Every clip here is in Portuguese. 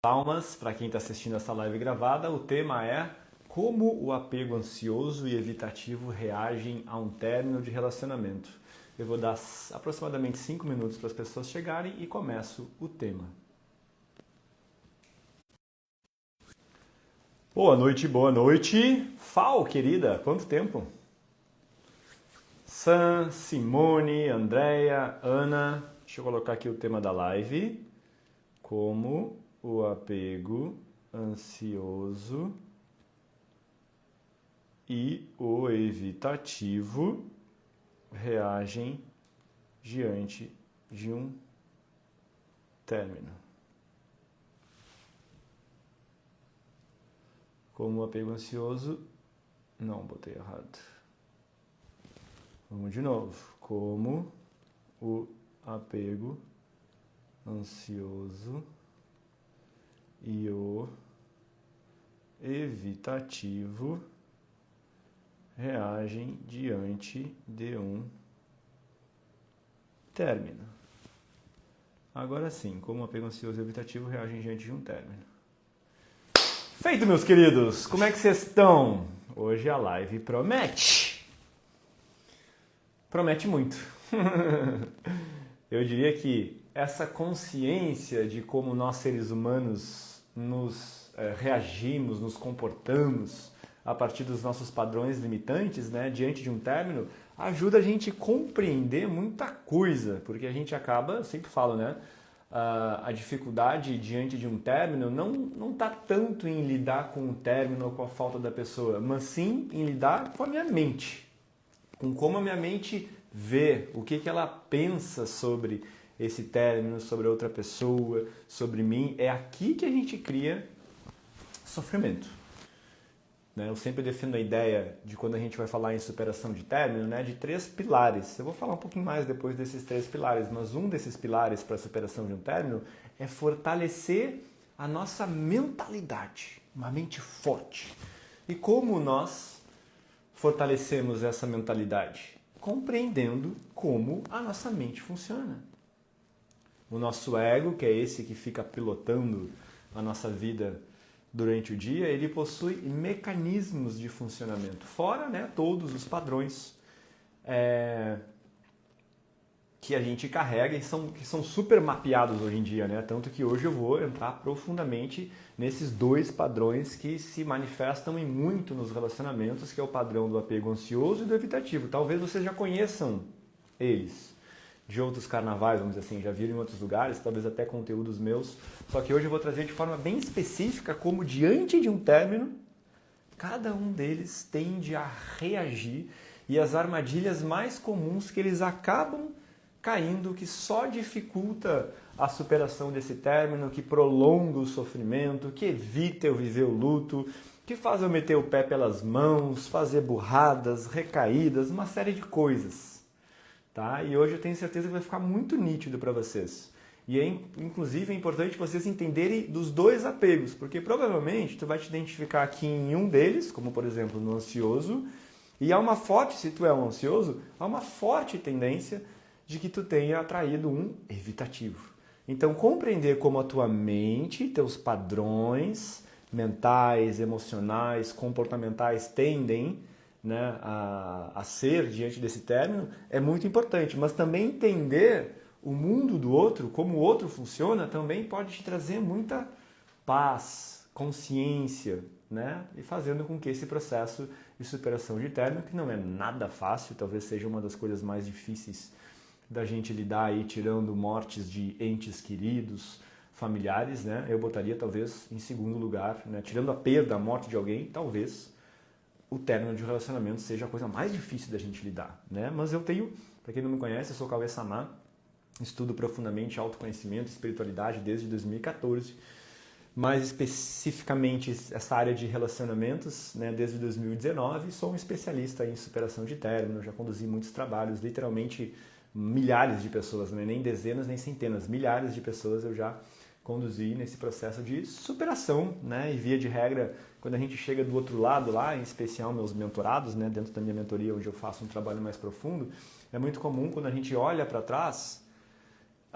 Palmas para quem está assistindo essa live gravada. O tema é como o apego ansioso e evitativo reagem a um término de relacionamento. Eu vou dar aproximadamente 5 minutos para as pessoas chegarem e começo o tema. Boa noite. Fal, querida, quanto tempo? Sam, Simone, Andréia, Ana. Deixa eu colocar aqui o tema da live. Como o apego ansioso e o evitativo reagem diante de um término. Como o apego ansioso... Não, botei errado. Vamos de novo. Como o apego ansioso e o evitativo reagem diante de um término. Agora sim, como o apego ansioso e evitativo reagem diante de um término. Feito, meus queridos! Como é que vocês estão? Hoje a live promete. Promete muito. Eu diria que essa consciência de como nós seres humanos nos reagimos, nos comportamos a partir dos nossos padrões limitantes, né, diante de um término, ajuda a gente a compreender muita coisa, porque a gente acaba, eu sempre falo, né, a dificuldade diante de um término não está tanto em lidar com o término ou com a falta da pessoa, mas sim em lidar com a minha mente, com como a minha mente vê, o que ela pensa sobre esse término, sobre outra pessoa, sobre mim. É aqui que a gente cria sofrimento. Eu sempre defendo a ideia de, quando a gente vai falar em superação de término, né, de 3 pilares. Eu vou falar um pouquinho mais depois desses 3 pilares, mas um desses pilares para a superação de um término é fortalecer a nossa mentalidade, uma mente forte. E como nós fortalecemos essa mentalidade? Compreendendo como a nossa mente funciona. O nosso ego, que é esse que fica pilotando a nossa vida durante o dia, ele possui mecanismos de funcionamento, fora, né, todos os padrões que a gente carrega e que são super mapeados hoje em dia, né? Tanto que hoje eu vou entrar profundamente nesses 2 padrões que se manifestam em muito nos relacionamentos, que é o padrão do apego ansioso e do evitativo. Talvez vocês já conheçam eles de outros carnavais, vamos dizer assim, já viram em outros lugares, talvez até conteúdos meus, só que hoje eu vou trazer de forma bem específica como, diante de um término, cada um deles tende a reagir e as armadilhas mais comuns que eles acabam caindo, que só dificulta a superação desse término, que prolonga o sofrimento, que evita eu viver o luto, que faz eu meter o pé pelas mãos, fazer burradas, recaídas, uma série de coisas. Tá? E hoje eu tenho certeza que vai ficar muito nítido para vocês. E inclusive é importante vocês entenderem dos 2 apegos, porque provavelmente tu vai te identificar aqui em um deles, como por exemplo no ansioso, e há uma forte, se tu é um ansioso, há uma forte tendência de que tu tenha atraído um evitativo. Então compreender como a tua mente, teus padrões mentais, emocionais, comportamentais tendem, né, a ser diante desse término é muito importante, mas também entender o mundo do outro, como o outro funciona, também pode te trazer muita paz, consciência, né, e fazendo com que esse processo de superação de término, que não é nada fácil, talvez seja uma das coisas mais difíceis da gente lidar aí, tirando mortes de entes queridos, familiares, né, eu botaria talvez em segundo lugar, né, tirando a perda, a morte de alguém, talvez o término de um relacionamento seja a coisa mais difícil da gente lidar, né? Mas eu tenho, para quem não me conhece, eu sou Cauê Samar, estudo profundamente autoconhecimento e espiritualidade desde 2014, mais especificamente essa área de relacionamentos, né, desde 2019, sou um especialista em superação de término, já conduzi muitos trabalhos, literalmente milhares de pessoas, né? Nem dezenas, nem centenas, milhares de pessoas eu já conduzi nesse processo de superação, né? E via de regra, quando a gente chega do outro lado lá, em especial meus mentorados, né? Dentro da minha mentoria, onde eu faço um trabalho mais profundo, é muito comum quando a gente olha para trás,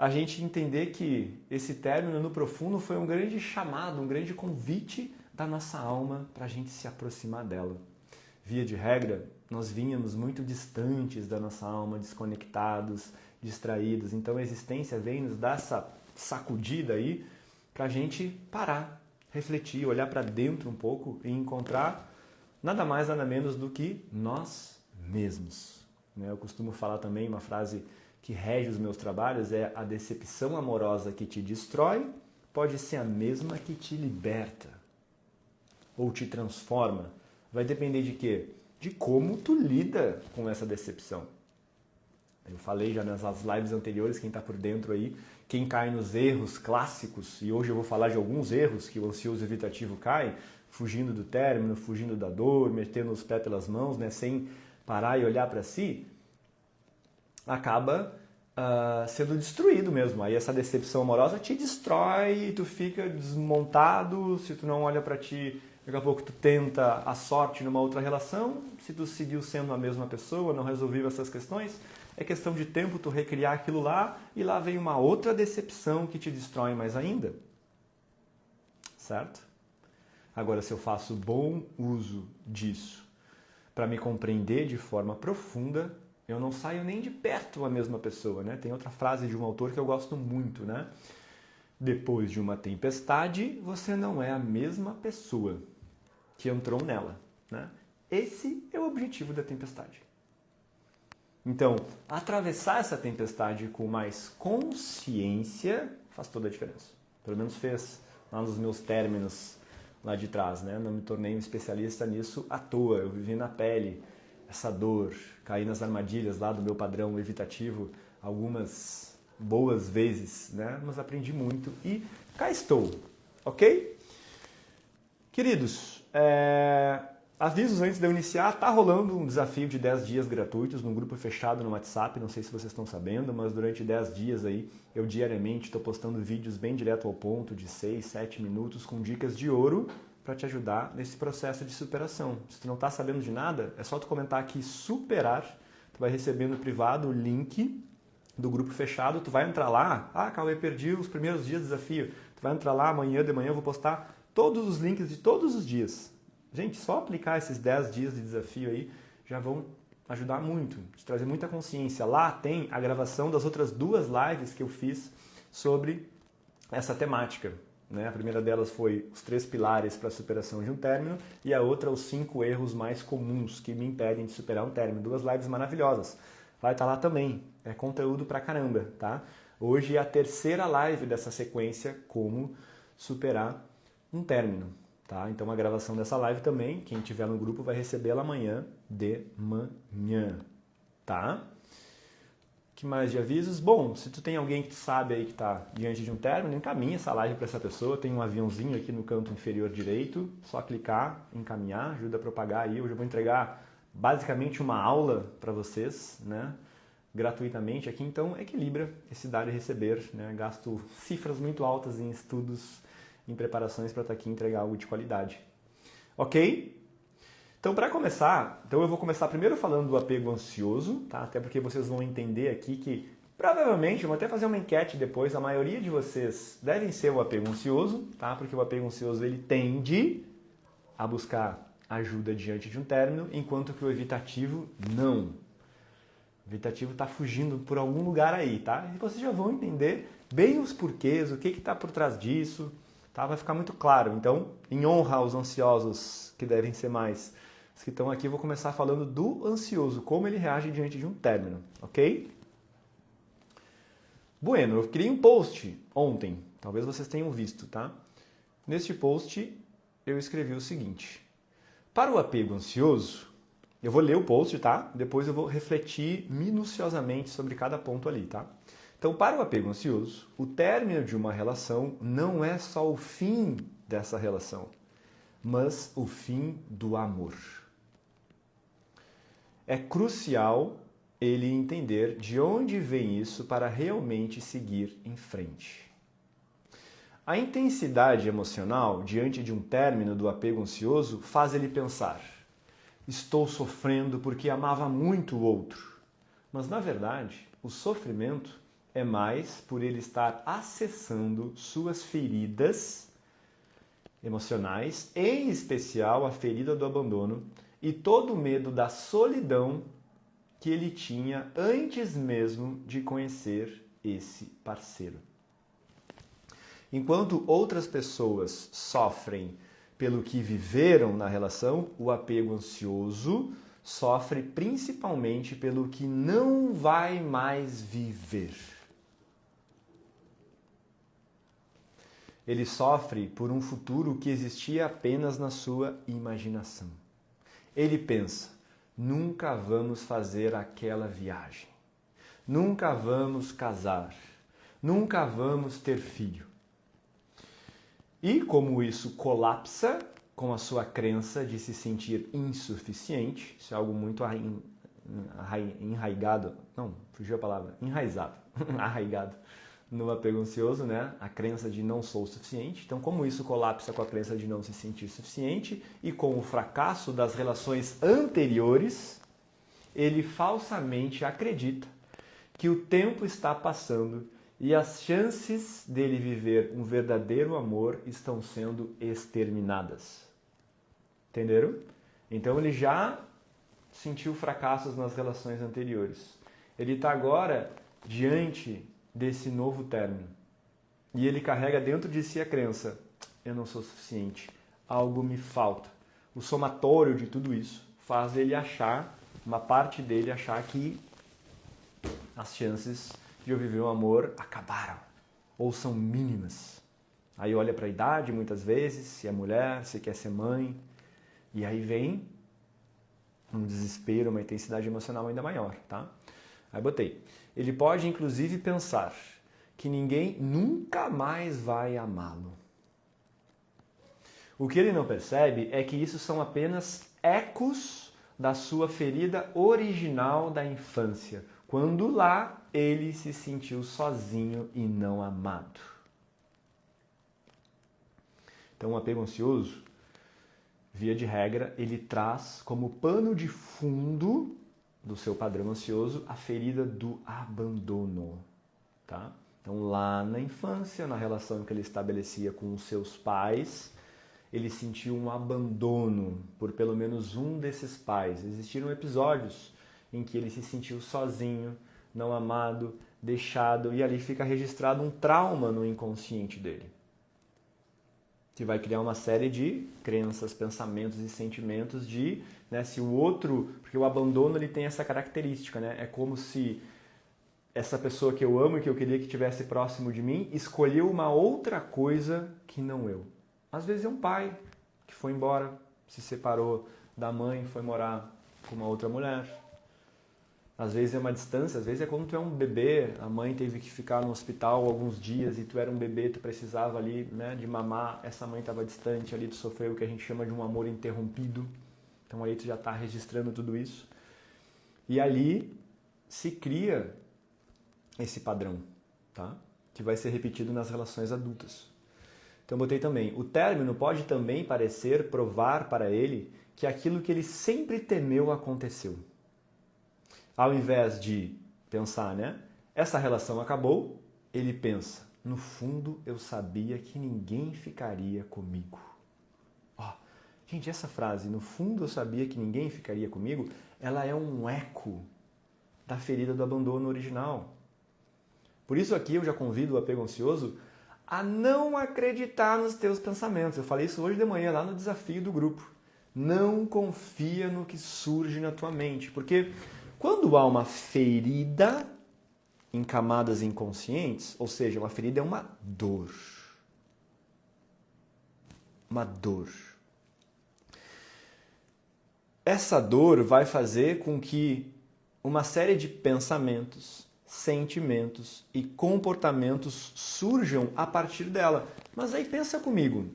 a gente entender que esse término no profundo foi um grande chamado, um grande convite da nossa alma para a gente se aproximar dela. Via de regra, nós vínhamos muito distantes da nossa alma, desconectados, distraídos. Então a existência vem nos dar essa sacudida aí para a gente parar, refletir, olhar para dentro um pouco e encontrar nada mais, nada menos do que nós mesmos. Eu costumo falar também uma frase que rege os meus trabalhos, é: a decepção amorosa que te destrói pode ser a mesma que te liberta ou te transforma. Vai depender de quê? De como tu lida com essa decepção. Eu falei já nas lives anteriores, quem está por dentro aí, quem cai nos erros clássicos, e hoje eu vou falar de alguns erros que o ansioso evitativo cai, fugindo do término, fugindo da dor, metendo os pés pelas mãos, né, sem parar e olhar para si, acaba sendo destruído mesmo. Aí essa decepção amorosa te destrói, tu fica desmontado, se tu não olha para ti, daqui a pouco tu tenta a sorte numa outra relação, se tu seguiu sendo a mesma pessoa, não resolveu essas questões, é questão de tempo tu recriar aquilo lá e lá vem uma outra decepção que te destrói mais ainda. Certo? Agora, se eu faço bom uso disso para me compreender de forma profunda, eu não saio nem de perto a mesma pessoa, né? Tem outra frase de um autor que eu gosto muito, né? Depois de uma tempestade, você não é a mesma pessoa que entrou nela, né? Esse é o objetivo da tempestade. Então, atravessar essa tempestade com mais consciência faz toda a diferença. Pelo menos fez lá nos meus términos lá de trás, né? Não me tornei um especialista nisso à toa. Eu vivi na pele essa dor, caí nas armadilhas lá do meu padrão evitativo algumas boas vezes, né? Mas aprendi muito e cá estou, ok? Queridos, avisos antes de eu iniciar, tá rolando um desafio de 10 dias gratuitos num grupo fechado no WhatsApp, não sei se vocês estão sabendo, mas durante 10 dias aí, eu diariamente estou postando vídeos bem direto ao ponto, de 6, 7 minutos, com dicas de ouro para te ajudar nesse processo de superação. Se tu não está sabendo de nada, é só tu comentar aqui superar, tu vai receber no privado o link do grupo fechado, tu vai entrar lá, Cauê, perdi os primeiros dias do desafio, tu vai entrar lá, amanhã de manhã eu vou postar todos os links de todos os dias. Gente, só aplicar esses 10 dias de desafio aí já vão ajudar muito, te trazer muita consciência. Lá tem a gravação das outras 2 lives que eu fiz sobre essa temática. Né? A primeira delas foi os 3 pilares para a superação de um término e a outra os 5 erros mais comuns que me impedem de superar um término. 2 lives maravilhosas. Vai estar lá também. É conteúdo pra caramba, tá? Hoje é a 3ª live dessa sequência, como superar um término. Tá? Então a gravação dessa live também, quem estiver no grupo vai recebê-la amanhã de manhã, tá? Que mais de avisos? Bom, se tu tem alguém que tu sabe aí que está diante de um término, encaminha essa live para essa pessoa, tem um aviãozinho aqui no canto inferior direito, só clicar, encaminhar, ajuda a propagar aí. Hoje eu vou entregar basicamente uma aula para vocês, né? Gratuitamente aqui, então equilibra esse dar e receber, né? Gasto cifras muito altas em estudos, em preparações para estar aqui e entregar algo de qualidade. Ok? Então, para começar, eu vou começar primeiro falando do apego ansioso, tá? Até porque vocês vão entender aqui que, provavelmente, eu vou até fazer uma enquete depois, a maioria de vocês devem ser o apego ansioso, tá? Porque o apego ansioso, ele tende a buscar ajuda diante de um término, enquanto que o evitativo, não. O evitativo está fugindo por algum lugar aí, tá? E vocês já vão entender bem os porquês, o que está por trás disso, tá? Vai ficar muito claro. Então, em honra aos ansiosos, que devem ser mais os que estão aqui, eu vou começar falando do ansioso, como ele reage diante de um término, ok? Bueno, eu criei um post ontem, talvez vocês tenham visto, tá? Neste post, eu escrevi o seguinte: para o apego ansioso, eu vou ler o post, tá? Depois eu vou refletir minuciosamente sobre cada ponto ali, tá? Então, para o apego ansioso, o término de uma relação não é só o fim dessa relação, mas o fim do amor. É crucial ele entender de onde vem isso para realmente seguir em frente. A intensidade emocional diante de um término do apego ansioso faz ele pensar: estou sofrendo porque amava muito o outro. Mas, na verdade, o sofrimento é mais por ele estar acessando suas feridas emocionais, em especial a ferida do abandono e todo o medo da solidão que ele tinha antes mesmo de conhecer esse parceiro. Enquanto outras pessoas sofrem pelo que viveram na relação, o apego ansioso sofre principalmente pelo que não vai mais viver. Ele sofre por um futuro que existia apenas na sua imaginação. Ele pensa, nunca vamos fazer aquela viagem, nunca vamos casar, nunca vamos ter filho. E como isso colapsa com a sua crença de se sentir insuficiente, isso é algo muito enraizado, não, fugiu a palavra, enraizado, arraigado no apego ansioso, né? A crença de não sou suficiente. Então, como isso colapsa com a crença de não se sentir suficiente e com o fracasso das relações anteriores, ele falsamente acredita que o tempo está passando e as chances dele viver um verdadeiro amor estão sendo exterminadas. Entenderam? Então ele já sentiu fracassos nas relações anteriores. Ele está agora diante desse novo término. E ele carrega dentro de si a crença, eu não sou suficiente, algo me falta. O somatório de tudo isso faz ele achar, uma parte dele achar que as chances de eu viver um amor acabaram, ou são mínimas. Aí olha para a idade muitas vezes, se é mulher, se quer ser mãe, e aí vem um desespero, uma intensidade emocional ainda maior, tá? Aí botei. Ele pode inclusive pensar que ninguém nunca mais vai amá-lo. O que ele não percebe é que isso são apenas ecos da sua ferida original da infância, quando lá ele se sentiu sozinho e não amado. Então, o apego ansioso, via de regra, ele traz como pano de fundo do seu padrão ansioso a ferida do abandono, tá? Então, lá na infância, na relação que ele estabelecia com os seus pais, ele sentiu um abandono por pelo menos um desses pais. Existiram episódios em que ele se sentiu sozinho, não amado, deixado, e ali fica registrado um trauma no inconsciente dele, que vai criar uma série de crenças, pensamentos e sentimentos de, né, se o outro, porque o abandono ele tem essa característica, né? É como se essa pessoa que eu amo e que eu queria que estivesse próximo de mim escolheu uma outra coisa que não eu. Às vezes é um pai que foi embora, se separou da mãe, foi morar com uma outra mulher. Às vezes é uma distância, às vezes é quando tu é um bebê, a mãe teve que ficar no hospital alguns dias e tu era um bebê, tu precisava ali, né, de mamar, essa mãe estava distante, ali tu sofreu o que a gente chama de um amor interrompido. Então aí tu já está registrando tudo isso. E ali se cria esse padrão, tá? Que vai ser repetido nas relações adultas. Então botei também, o término pode também parecer provar para ele que aquilo que ele sempre temeu aconteceu. Ao invés de pensar, né? Essa relação acabou, ele pensa, no fundo eu sabia que ninguém ficaria comigo. Ó, gente, essa frase, no fundo eu sabia que ninguém ficaria comigo, ela é um eco da ferida do abandono original. Por isso aqui eu já convido o apego ansioso a não acreditar nos teus pensamentos. Eu falei isso hoje de manhã lá no desafio do grupo. Não confia no que surge na tua mente, porque quando há uma ferida em camadas inconscientes, ou seja, uma ferida é uma dor. Uma dor. Essa dor vai fazer com que uma série de pensamentos, sentimentos e comportamentos surjam a partir dela. Mas aí pensa comigo,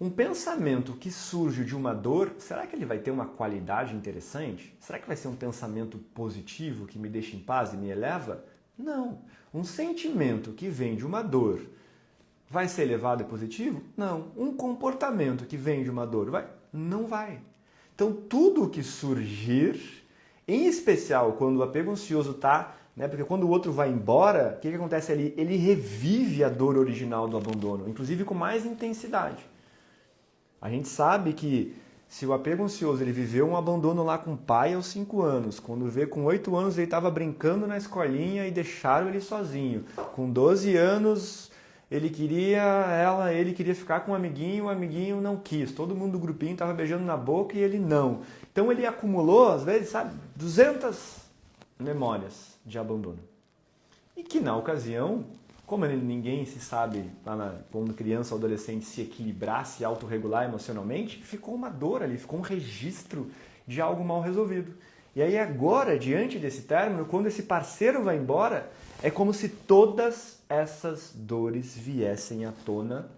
um pensamento que surge de uma dor, será que ele vai ter uma qualidade interessante? Será que vai ser um pensamento positivo que me deixa em paz e me eleva? Não. Um sentimento que vem de uma dor vai ser elevado e positivo? Não. Um comportamento que vem de uma dor vai? Não vai. Então tudo o que surgir, em especial quando o apego ansioso está né? Porque quando o outro vai embora, o que acontece ali? Ele revive a dor original do abandono, inclusive com mais intensidade. A gente sabe que se o apego ansioso ele viveu um abandono lá com o pai aos 5 anos, quando vê com 8 anos ele estava brincando na escolinha e deixaram ele sozinho. Com 12 anos ele queria ficar com um amiguinho, o amiguinho não quis. Todo mundo do grupinho estava beijando na boca e ele não. Então ele acumulou, às vezes, 200 memórias de abandono. E que na ocasião, como ninguém se sabe, quando criança ou adolescente, se equilibrar, se autorregular emocionalmente, ficou uma dor ali, ficou um registro de algo mal resolvido. E aí agora, diante desse término, quando esse parceiro vai embora, é como se todas essas dores viessem à tona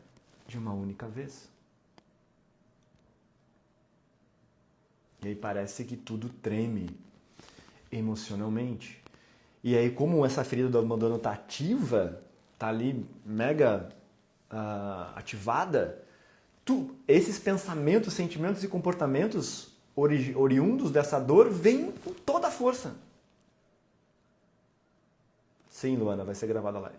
de uma única vez. E aí parece que tudo treme emocionalmente. E aí, como essa ferida do abandono está ativa, está ali mega ativada, esses pensamentos, sentimentos e comportamentos oriundos dessa dor vêm com toda a força. Sim, Luana, vai ser gravada a live.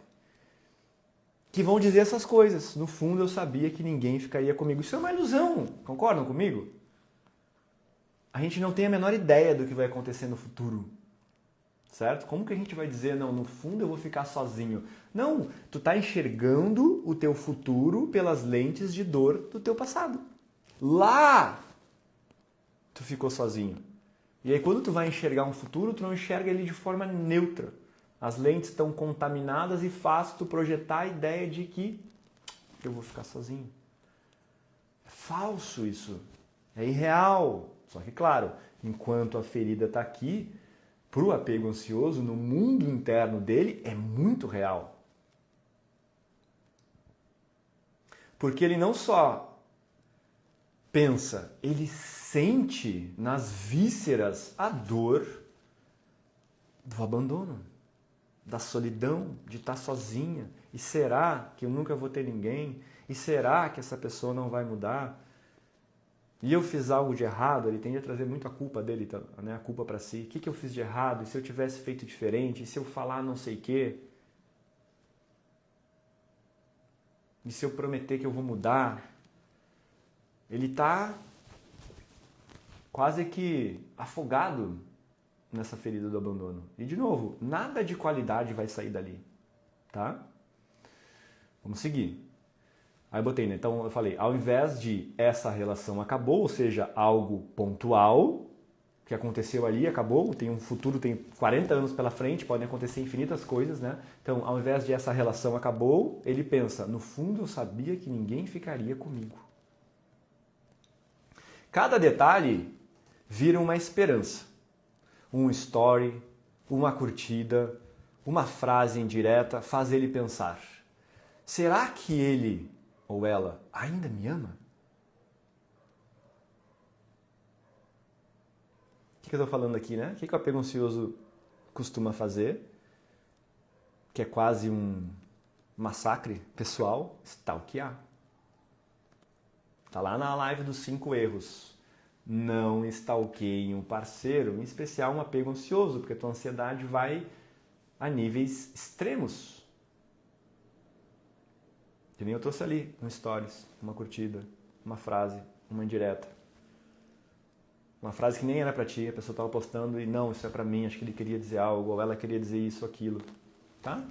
Que vão dizer essas coisas. No fundo, eu sabia que ninguém ficaria comigo. Isso é uma ilusão. Concordam comigo? A gente não tem a menor ideia do que vai acontecer no futuro. Certo? Como que a gente vai dizer, não, no fundo eu vou ficar sozinho? Não, tu tá enxergando o teu futuro pelas lentes de dor do teu passado. Lá, tu ficou sozinho. E aí quando tu vai enxergar um futuro, tu não enxerga ele de forma neutra. As lentes estão contaminadas e faz tu projetar a ideia de que eu vou ficar sozinho. É falso isso. É irreal. Só que, claro, enquanto a ferida está aqui, para o apego ansioso, no mundo interno dele, é muito real. Porque ele não só pensa, ele sente nas vísceras a dor do abandono, da solidão, de estar sozinha. E será que eu nunca vou ter ninguém? E será que essa pessoa não vai mudar? E eu fiz algo de errado, ele tende a trazer muito a culpa dele, né? A culpa para si. O que eu fiz de errado? E se eu tivesse feito diferente? E se eu falar não sei o quê? E se eu prometer que eu vou mudar? Ele está quase que afogado nessa ferida do abandono. E de novo, nada de qualidade vai sair dali, tá? Vamos seguir. Aí eu botei, né? Então eu falei, ao invés de essa relação acabou, ou seja, algo pontual, que aconteceu ali, acabou, tem um futuro, tem 40 anos pela frente, podem acontecer infinitas coisas, né? Então, ao invés de essa relação acabou, ele pensa, no fundo eu sabia que ninguém ficaria comigo. Cada detalhe vira uma esperança. Um story, uma curtida, uma frase indireta faz ele pensar, será que ele ou ela ainda me ama? O que eu estou falando aqui, né? O que o apego ansioso costuma fazer? Que é quase um massacre pessoal, stalkear. Tá lá na live dos 5 erros. Não stalkeie um parceiro, em especial um apego ansioso, porque a tua ansiedade vai a níveis extremos. Que nem eu trouxe ali, um stories, uma curtida, uma frase, uma indireta. Uma frase que nem era pra ti, a pessoa estava postando e não, isso é pra mim, acho que ele queria dizer algo, ou ela queria dizer isso, aquilo. Tá?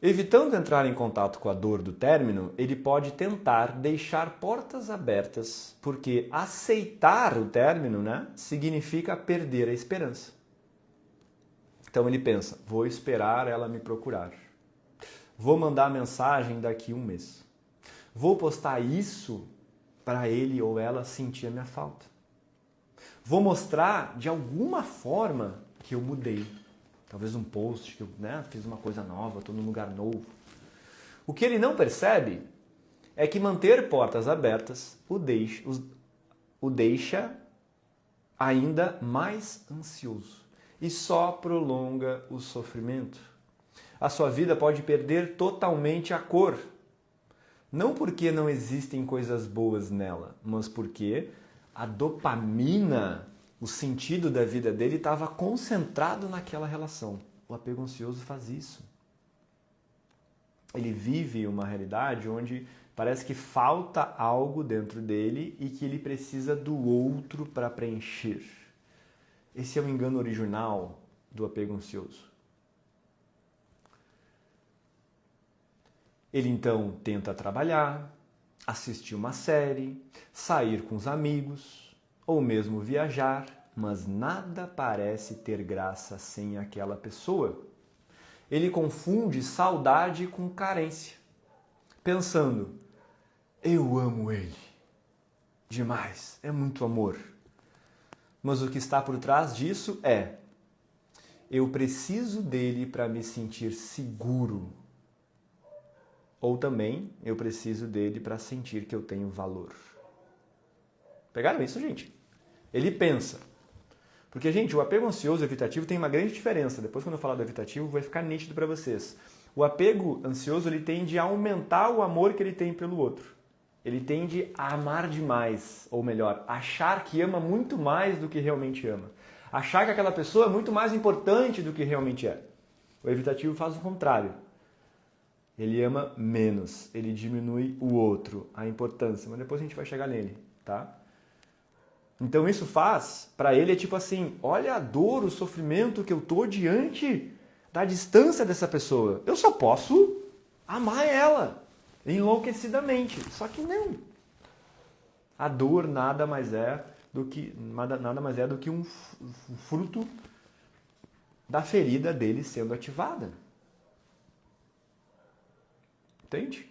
Evitando entrar em contato com a dor do término, ele pode tentar deixar portas abertas, porque aceitar o término, né, significa perder a esperança. Então ele pensa, vou esperar ela me procurar. Vou mandar mensagem daqui a um mês. Vou postar isso para ele ou ela sentir a minha falta. Vou mostrar de alguma forma que eu mudei. Talvez um post, que eu fiz uma coisa nova, estou num lugar novo. O que ele não percebe é que manter portas abertas o deixa ainda mais ansioso e só prolonga o sofrimento. A sua vida pode perder totalmente a cor. Não porque não existem coisas boas nela, mas porque a dopamina O sentido da vida dele estava concentrado naquela relação. O apego ansioso faz isso. Ele vive uma realidade onde parece que falta algo dentro dele e que ele precisa do outro para preencher. Esse é o engano original do apego ansioso. Ele então tenta trabalhar, assistir uma série, sair com os amigos ou mesmo viajar, mas nada parece ter graça sem aquela pessoa. Ele confunde saudade com carência, pensando: eu amo ele demais, é muito amor. Mas o que está por trás disso é: eu preciso dele para me sentir seguro. Ou também, eu preciso dele para sentir que eu tenho valor. Pegaram isso, gente? Ele pensa. Porque, gente, o apego ansioso e evitativo tem uma grande diferença. Depois, quando eu falar do evitativo, vai ficar nítido para vocês. O apego ansioso, ele tende a aumentar o amor que ele tem pelo outro. Ele tende a amar demais, ou melhor, achar que ama muito mais do que realmente ama. Achar que aquela pessoa é muito mais importante do que realmente é. O evitativo faz o contrário. Ele ama menos, ele diminui o outro, a importância, mas depois a gente vai chegar nele, tá? Então isso faz, para ele é tipo assim, olha a dor, o sofrimento que eu tô diante da distância dessa pessoa. Eu só posso amar ela enlouquecidamente, só que não. A dor nada mais é do que um fruto da ferida dele sendo ativada. Entende?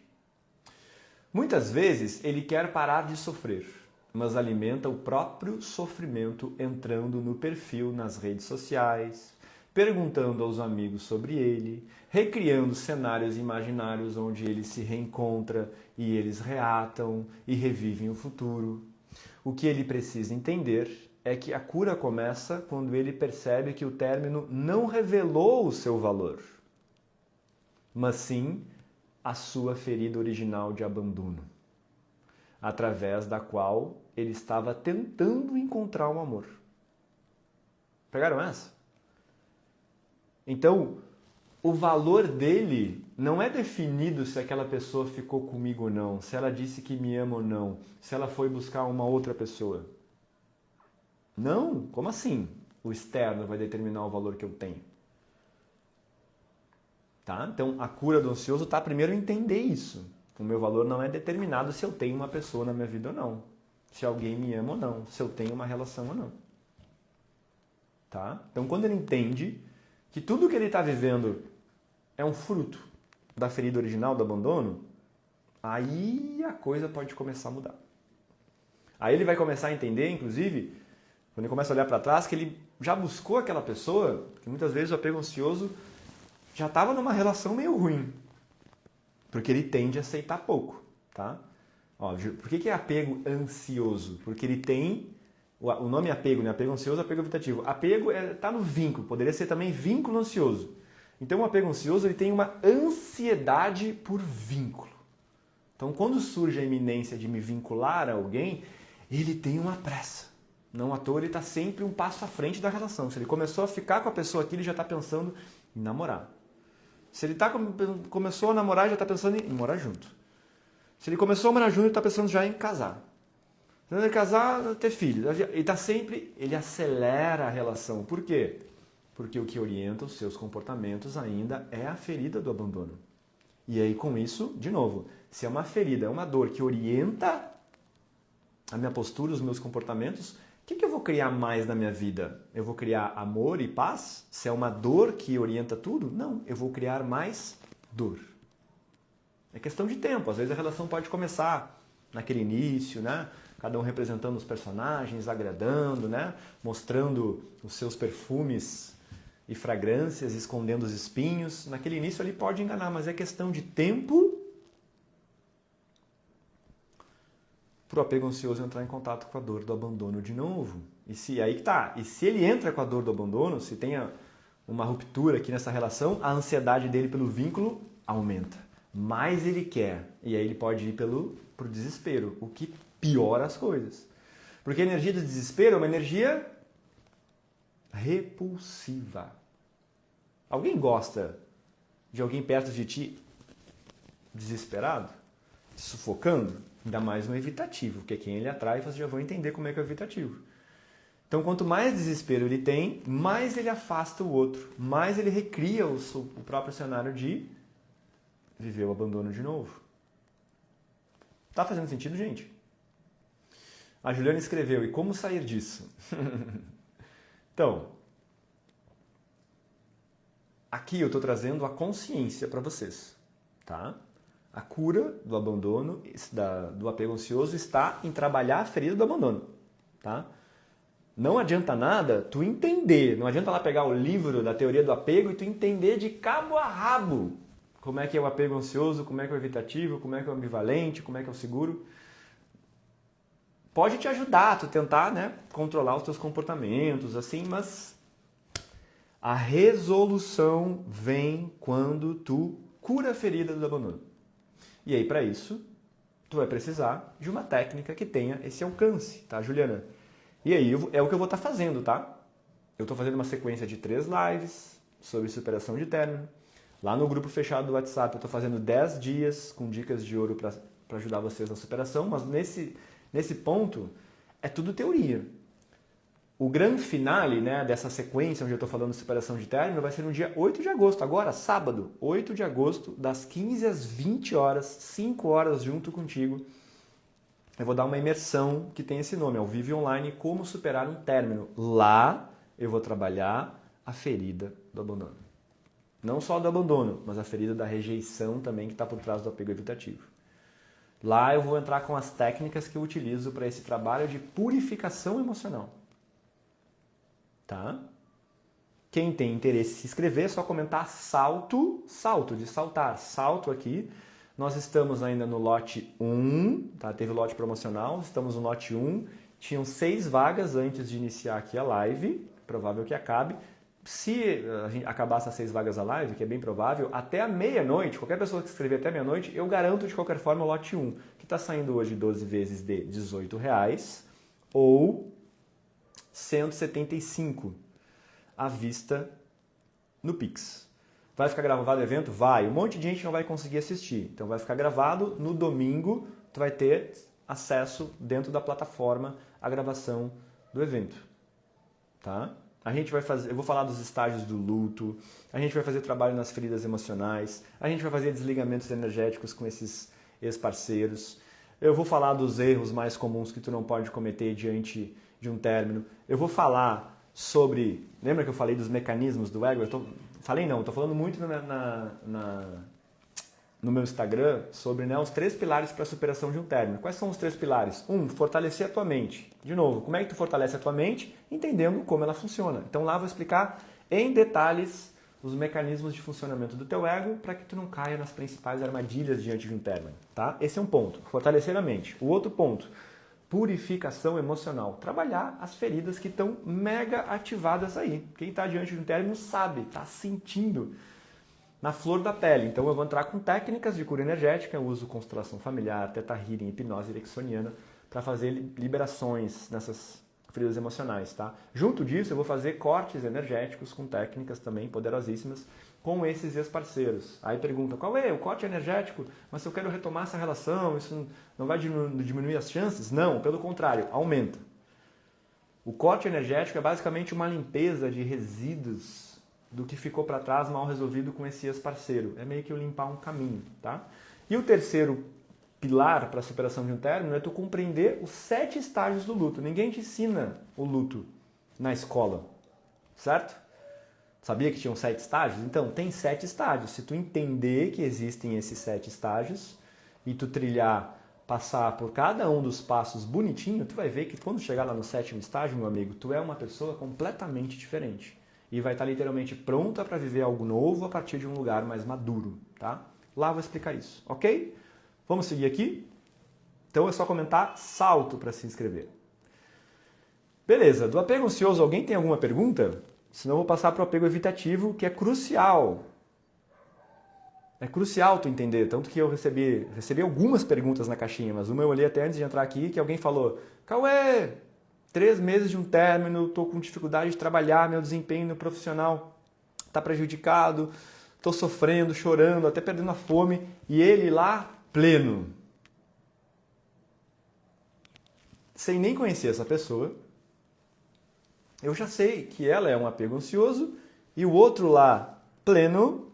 Muitas vezes ele quer parar de sofrer, mas alimenta o próprio sofrimento entrando no perfil nas redes sociais, perguntando aos amigos sobre ele, recriando cenários imaginários onde ele se reencontra e eles reatam e revivem o futuro. O que ele precisa entender é que a cura começa quando ele percebe que o término não revelou o seu valor, mas sim a sua ferida original de abandono, através da qual ele estava tentando encontrar um amor. Pegaram essa? Então, o valor dele não é definido se aquela pessoa ficou comigo ou não, se ela disse que me ama ou não, se ela foi buscar uma outra pessoa. Não, como assim? O externo vai determinar o valor que eu tenho. Tá? Então, a cura do ansioso está primeiro em entender isso. O meu valor não é determinado se eu tenho uma pessoa na minha vida ou não. Se alguém me ama ou não. Se eu tenho uma relação ou não. Tá? Então, quando ele entende que tudo que ele está vivendo é um fruto da ferida original do abandono, aí a coisa pode começar a mudar. Aí ele vai começar a entender, inclusive, quando ele começa a olhar para trás, que ele já buscou aquela pessoa, que muitas vezes o apego ansioso já estava numa relação meio ruim, porque ele tende a aceitar pouco, tá? Ó, por que é apego ansioso? Porque ele tem, o nome é apego, né? Apego ansioso, apego evitativo. Apego está no vínculo, poderia ser também vínculo ansioso. Então o apego ansioso ele tem uma ansiedade por vínculo. Então quando surge a iminência de me vincular a alguém, ele tem uma pressa. Não à toa ele está sempre um passo à frente da relação. Se ele começou a ficar com a pessoa aqui, ele já está pensando em namorar. Se ele começou a namorar, já está pensando em morar junto. Se ele começou a morar junto, ele está pensando já em casar. Se ele casar, ter filho. Ele acelera a relação. Por quê? Porque o que orienta os seus comportamentos ainda é a ferida do abandono. E aí, com isso, de novo, se é uma ferida, é uma dor que orienta a minha postura, os meus comportamentos, o que eu vou criar mais na minha vida? Eu vou criar amor e paz? Se é uma dor que orienta tudo? Não, eu vou criar mais dor. É questão de tempo. Às vezes a relação pode começar naquele início, né? Cada um representando os personagens, agradando, né? Mostrando os seus perfumes e fragrâncias, escondendo os espinhos. Naquele início ele pode enganar, mas é questão de tempo para o apego ansioso entrar em contato com a dor do abandono de novo. E se ele entra com a dor do abandono, se tem uma ruptura aqui nessa relação, a ansiedade dele pelo vínculo aumenta. Mais ele quer. E aí ele pode ir pro desespero, o que piora as coisas. Porque a energia do desespero é uma energia repulsiva. Alguém gosta de alguém perto de ti desesperado? Sufocando? Ainda mais no evitativo, porque quem ele atrai, vocês já vão entender como é que é o evitativo. Então, quanto mais desespero ele tem, mais ele afasta o outro, mais ele recria o próprio cenário de viver o abandono de novo. Tá fazendo sentido, gente? A Juliana escreveu, e como sair disso? Então, aqui eu estou trazendo a consciência para vocês, tá? A cura do abandono, do apego ansioso, está em trabalhar a ferida do abandono, tá? Não adianta nada tu entender, não adianta lá pegar o livro da teoria do apego e tu entender de cabo a rabo como é que é o apego ansioso, como é que é o evitativo, como é que é o ambivalente, como é que é o seguro. Pode te ajudar a tu tentar, né, controlar os teus comportamentos, assim, mas a resolução vem quando tu cura a ferida do abandono. E aí, para isso, tu vai precisar de uma técnica que tenha esse alcance, tá, Juliana? E aí, é o que eu vou estar fazendo, tá? Eu estou fazendo uma sequência de 3 lives sobre superação de término. Lá no grupo fechado do WhatsApp, eu estou fazendo 10 dias com dicas de ouro para ajudar vocês na superação, mas nesse ponto, é tudo teoria. O grande finale, né, dessa sequência onde eu estou falando de superação de término vai ser no dia 8 de agosto, agora, sábado, 8 de agosto, das 15 às 20 horas, 5 horas junto contigo. Eu vou dar uma imersão que tem esse nome, ao Vive Online, Como Superar um Término. Lá eu vou trabalhar a ferida do abandono. Não só do abandono, mas a ferida da rejeição também que está por trás do apego evitativo. Lá eu vou entrar com as técnicas que eu utilizo para esse trabalho de purificação emocional. Tá? Quem tem interesse em se inscrever, é só comentar salto de saltar, salto aqui. Nós estamos ainda no lote 1, tá? Teve o lote promocional, estamos no lote 1. Tinham 6 vagas antes de iniciar aqui a live, provável que acabe. Se a gente acabar essas 6 vagas a live, que é bem provável, até a meia-noite, qualquer pessoa que escrever até meia-noite, eu garanto de qualquer forma o lote 1, que está saindo hoje 12 vezes de R$18 ou 175 à vista no Pix. Vai ficar gravado o evento? Vai. Um monte de gente não vai conseguir assistir. Então vai ficar gravado. No domingo, tu vai ter acesso dentro da plataforma à gravação do evento. Tá? A gente vai fazer, eu vou falar dos estágios do luto, a gente vai fazer trabalho nas feridas emocionais, a gente vai fazer desligamentos energéticos com esses ex-parceiros. Eu vou falar dos erros mais comuns que tu não pode cometer diante de um término. Eu vou falar sobre... Lembra que eu falei dos mecanismos do ego? Estou falando muito no meu Instagram sobre, né, os 3 pilares para a superação de um término. Quais são os 3 pilares? 1, fortalecer a tua mente. De novo, como é que tu fortalece a tua mente? Entendendo como ela funciona. Então lá eu vou explicar em detalhes os mecanismos de funcionamento do teu ego para que tu não caia nas principais armadilhas diante de um término. Tá? Esse é um ponto, fortalecer a mente. O outro ponto, purificação emocional. Trabalhar as feridas que estão mega ativadas aí. Quem está diante de um término sabe, está sentindo na flor da pele. Então eu vou entrar com técnicas de cura energética, eu uso constelação familiar, teta healing, hipnose ericksoniana para fazer liberações nessas feridas emocionais, tá? Junto disso eu vou fazer cortes energéticos com técnicas também poderosíssimas com esses ex-parceiros. Aí pergunta, qual é o corte energético? Mas se eu quero retomar essa relação, isso não vai diminuir as chances? Não, pelo contrário, aumenta. O corte energético é basicamente uma limpeza de resíduos do que ficou para trás mal resolvido com esse ex-parceiro. É meio que eu limpar um caminho, tá? E o terceiro pilar para a superação de um término é tu compreender os 7 estágios do luto. Ninguém te ensina o luto na escola, certo? Sabia que tinham 7 estágios? Então, tem 7 estágios. Se tu entender que existem esses 7 estágios e tu trilhar, passar por cada um dos passos bonitinho, tu vai ver que quando chegar lá no 7º estágio, meu amigo, tu é uma pessoa completamente diferente. E vai estar literalmente pronta para viver algo novo a partir de um lugar mais maduro, tá? Lá eu vou explicar isso, ok? Vamos seguir aqui? Então é só comentar salto para se inscrever. Beleza, do apego ansioso, alguém tem alguma pergunta? Senão eu vou passar para o apego evitativo, que é crucial. É crucial tu entender, tanto que eu recebi algumas perguntas na caixinha, mas uma eu olhei até antes de entrar aqui, que alguém falou, Cauê, 3 meses de um término, estou com dificuldade de trabalhar, meu desempenho profissional está prejudicado, estou sofrendo, chorando, até perdendo a fome, e ele lá, pleno. Sem nem conhecer essa pessoa, eu já sei que ela é um apego ansioso e o outro lá, pleno,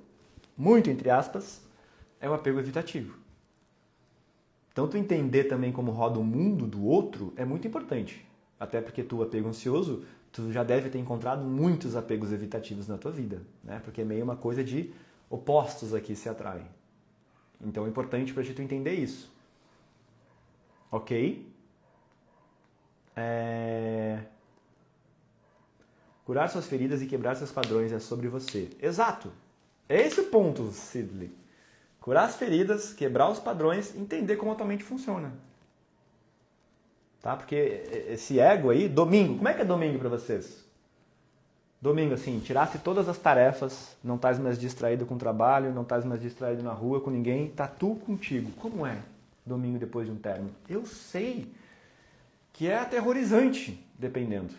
muito entre aspas, é um apego evitativo. Então, tu entender também como roda o mundo do outro é muito importante. Até porque tu, apego ansioso, tu já deve ter encontrado muitos apegos evitativos na tua vida, né? Porque é meio uma coisa de opostos aqui se atraem. Então, é importante para ti tu entender isso. Ok? Curar suas feridas e quebrar seus padrões é sobre você. Exato! É esse o ponto, Sidley. Curar as feridas, quebrar os padrões, entender como a tua mente funciona. Tá? Porque esse ego aí, domingo, como é que é domingo para vocês? Domingo, assim, tirasse todas as tarefas, não estás mais distraído com o trabalho, não estás mais distraído na rua com ninguém, tá tu contigo. Como é domingo depois de um término? Eu sei que é aterrorizante, dependendo.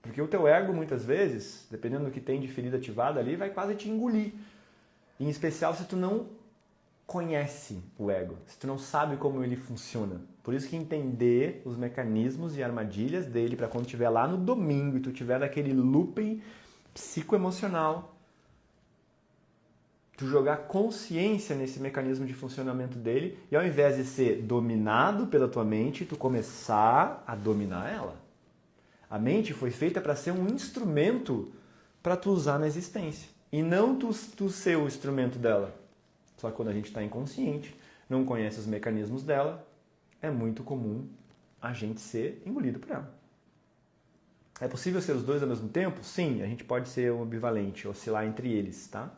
Porque o teu ego, muitas vezes, dependendo do que tem de ferida ativada ali, vai quase te engolir. Em especial se tu não conhece o ego, se tu não sabe como ele funciona. Por isso que entender os mecanismos e armadilhas dele para quando estiver lá no domingo e tu tiver daquele looping psicoemocional, tu jogar consciência nesse mecanismo de funcionamento dele e ao invés de ser dominado pela tua mente, tu começar a dominar ela. A mente foi feita para ser um instrumento para tu usar na existência. E não tu ser o instrumento dela. Só que quando a gente está inconsciente, não conhece os mecanismos dela, é muito comum a gente ser engolido por ela. É possível ser os dois ao mesmo tempo? Sim, a gente pode ser um ambivalente, oscilar entre eles, tá?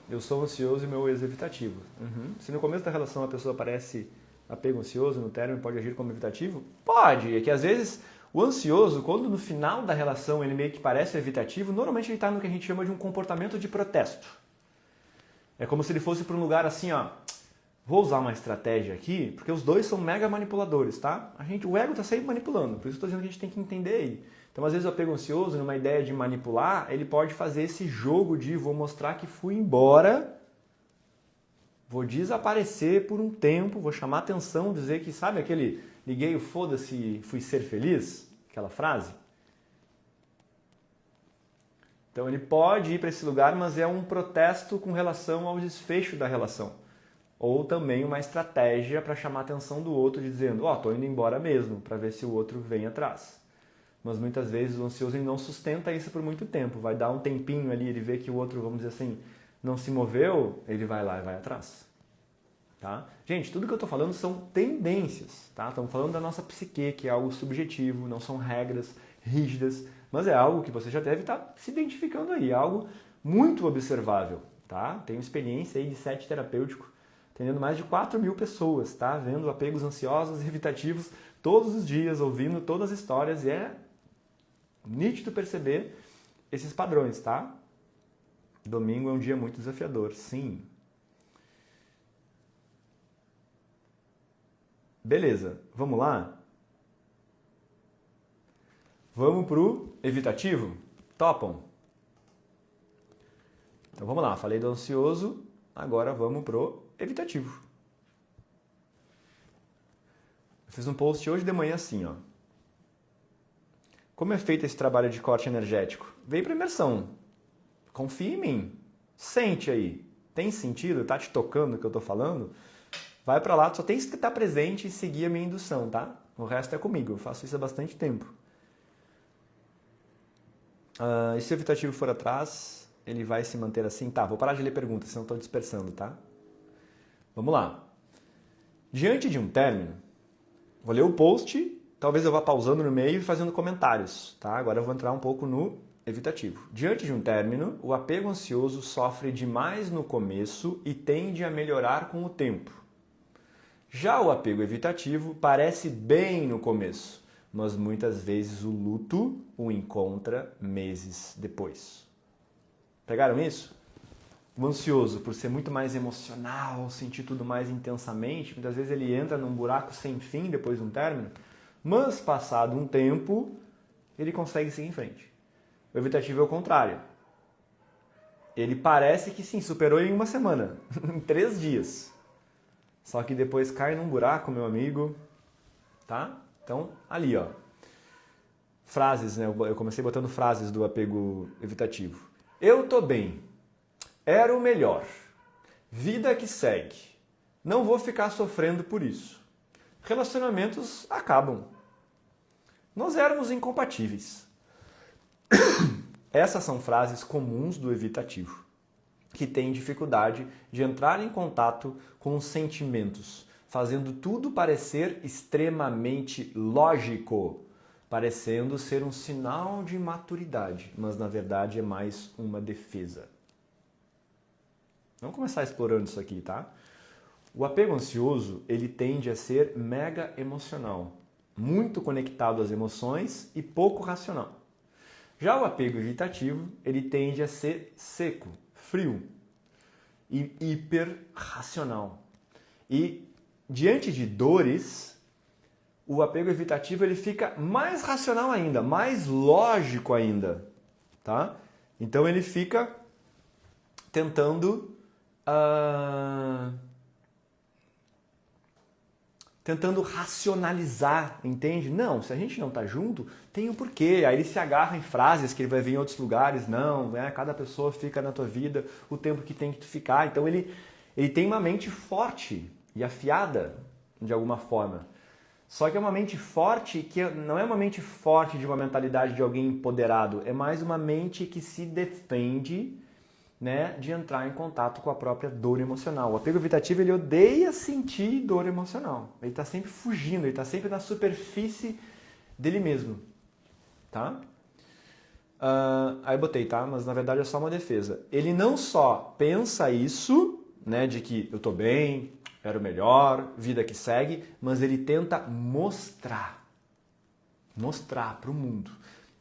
Eu sou ansioso e meu ex evitativo. Se no começo da relação a pessoa parece apego ansioso, no término pode agir como evitativo? Pode! É que às vezes o ansioso, quando no final da relação ele meio que parece evitativo, normalmente ele está no que a gente chama de um comportamento de protesto. É como se ele fosse para um lugar assim, ó, vou usar uma estratégia aqui, porque os dois são mega manipuladores, tá? O ego está sempre manipulando, por isso eu estou dizendo que a gente tem que entender ele. Então, às vezes, o apego ansioso, numa ideia de manipular, ele pode fazer esse jogo de vou mostrar que fui embora, vou desaparecer por um tempo, vou chamar atenção, dizer que, sabe aquele liguei o foda-se, fui ser feliz? Aquela frase? Então, ele pode ir para esse lugar, mas é um protesto com relação ao desfecho da relação. Ou também uma estratégia para chamar a atenção do outro, dizendo, tô indo embora mesmo, para ver se o outro vem atrás. Mas muitas vezes o ansioso ele não sustenta isso por muito tempo. Vai dar um tempinho ali, ele vê que o outro, vamos dizer assim, não se moveu, ele vai lá e vai atrás. Tá? Gente, tudo que eu estou falando são tendências. Tá? Estamos falando da nossa psique, que é algo subjetivo, não são regras rígidas, mas é algo que você já deve estar se identificando aí, é algo muito observável. Tá? Tenho experiência aí de set terapêutico, atendendo mais de 4.000 pessoas, tá? Vendo apegos ansiosos e evitativos todos os dias, ouvindo todas as histórias, e é nítido perceber esses padrões, tá? Domingo é um dia muito desafiador, sim. Beleza, vamos lá? Vamos pro evitativo? Topam? Então vamos lá, falei do ansioso, agora vamos pro evitativo. Eu fiz um post hoje de manhã assim, ó. Como é feito esse trabalho de corte energético? Vem para imersão. Confia em mim. Sente aí. Tem sentido? Tá te tocando o que eu tô falando? Vai para lá, só tem que estar presente e seguir a minha indução, tá? O resto é comigo. Eu faço isso há bastante tempo. E se o evitativo for atrás, ele vai se manter assim? Tá, vou parar de ler perguntas, senão estou dispersando, tá? Vamos lá. Diante de um término, vou ler o post, talvez eu vá pausando no meio e fazendo comentários, tá? Agora eu vou entrar um pouco no evitativo. Diante de um término, o apego ansioso sofre demais no começo e tende a melhorar com o tempo. Já o apego evitativo parece bem no começo, mas muitas vezes o luto o encontra meses depois. Pegaram isso? O ansioso, por ser muito mais emocional, sentir tudo mais intensamente, muitas vezes ele entra num buraco sem fim depois de um término, mas passado um tempo, ele consegue seguir em frente. O evitativo é o contrário. Ele parece que sim, superou em uma semana, em 3 dias. Só que depois cai num buraco, meu amigo, tá? Então, ali, ó. Frases, né? Eu comecei botando frases do apego evitativo. Eu tô bem. Era o melhor. Vida que segue. Não vou ficar sofrendo por isso. Relacionamentos acabam. Nós éramos incompatíveis. Essas são frases comuns do evitativo, que tem dificuldade de entrar em contato com os sentimentos, fazendo tudo parecer extremamente lógico, parecendo ser um sinal de maturidade, mas na verdade é mais uma defesa. Vamos começar explorando isso aqui, tá? O apego ansioso, ele tende a ser mega emocional, muito conectado às emoções e pouco racional. Já o apego evitativo, ele tende a ser seco, frio e hiperracional. E diante de dores, o apego evitativo ele fica mais racional ainda, mais lógico ainda, tá? Então ele fica tentando racionalizar, entende? Não, se a gente não tá junto, tem um porquê. Aí ele se agarra em frases que ele vai ver em outros lugares. Não, né? Cada pessoa fica na tua vida o tempo que tem que tu ficar. Então ele tem uma mente forte e afiada, de alguma forma. Só que é uma mente forte que não é uma mente forte de uma mentalidade de alguém empoderado. É mais uma mente que se defende, né, de entrar em contato com a própria dor emocional. O apego evitativo, ele odeia sentir dor emocional. Ele está sempre fugindo, ele está sempre na superfície dele mesmo. Tá? Aí eu botei, tá? Mas na verdade é só uma defesa. Ele não só pensa isso, né, de que eu tô bem, era o melhor, vida que segue, mas ele tenta mostrar para o mundo.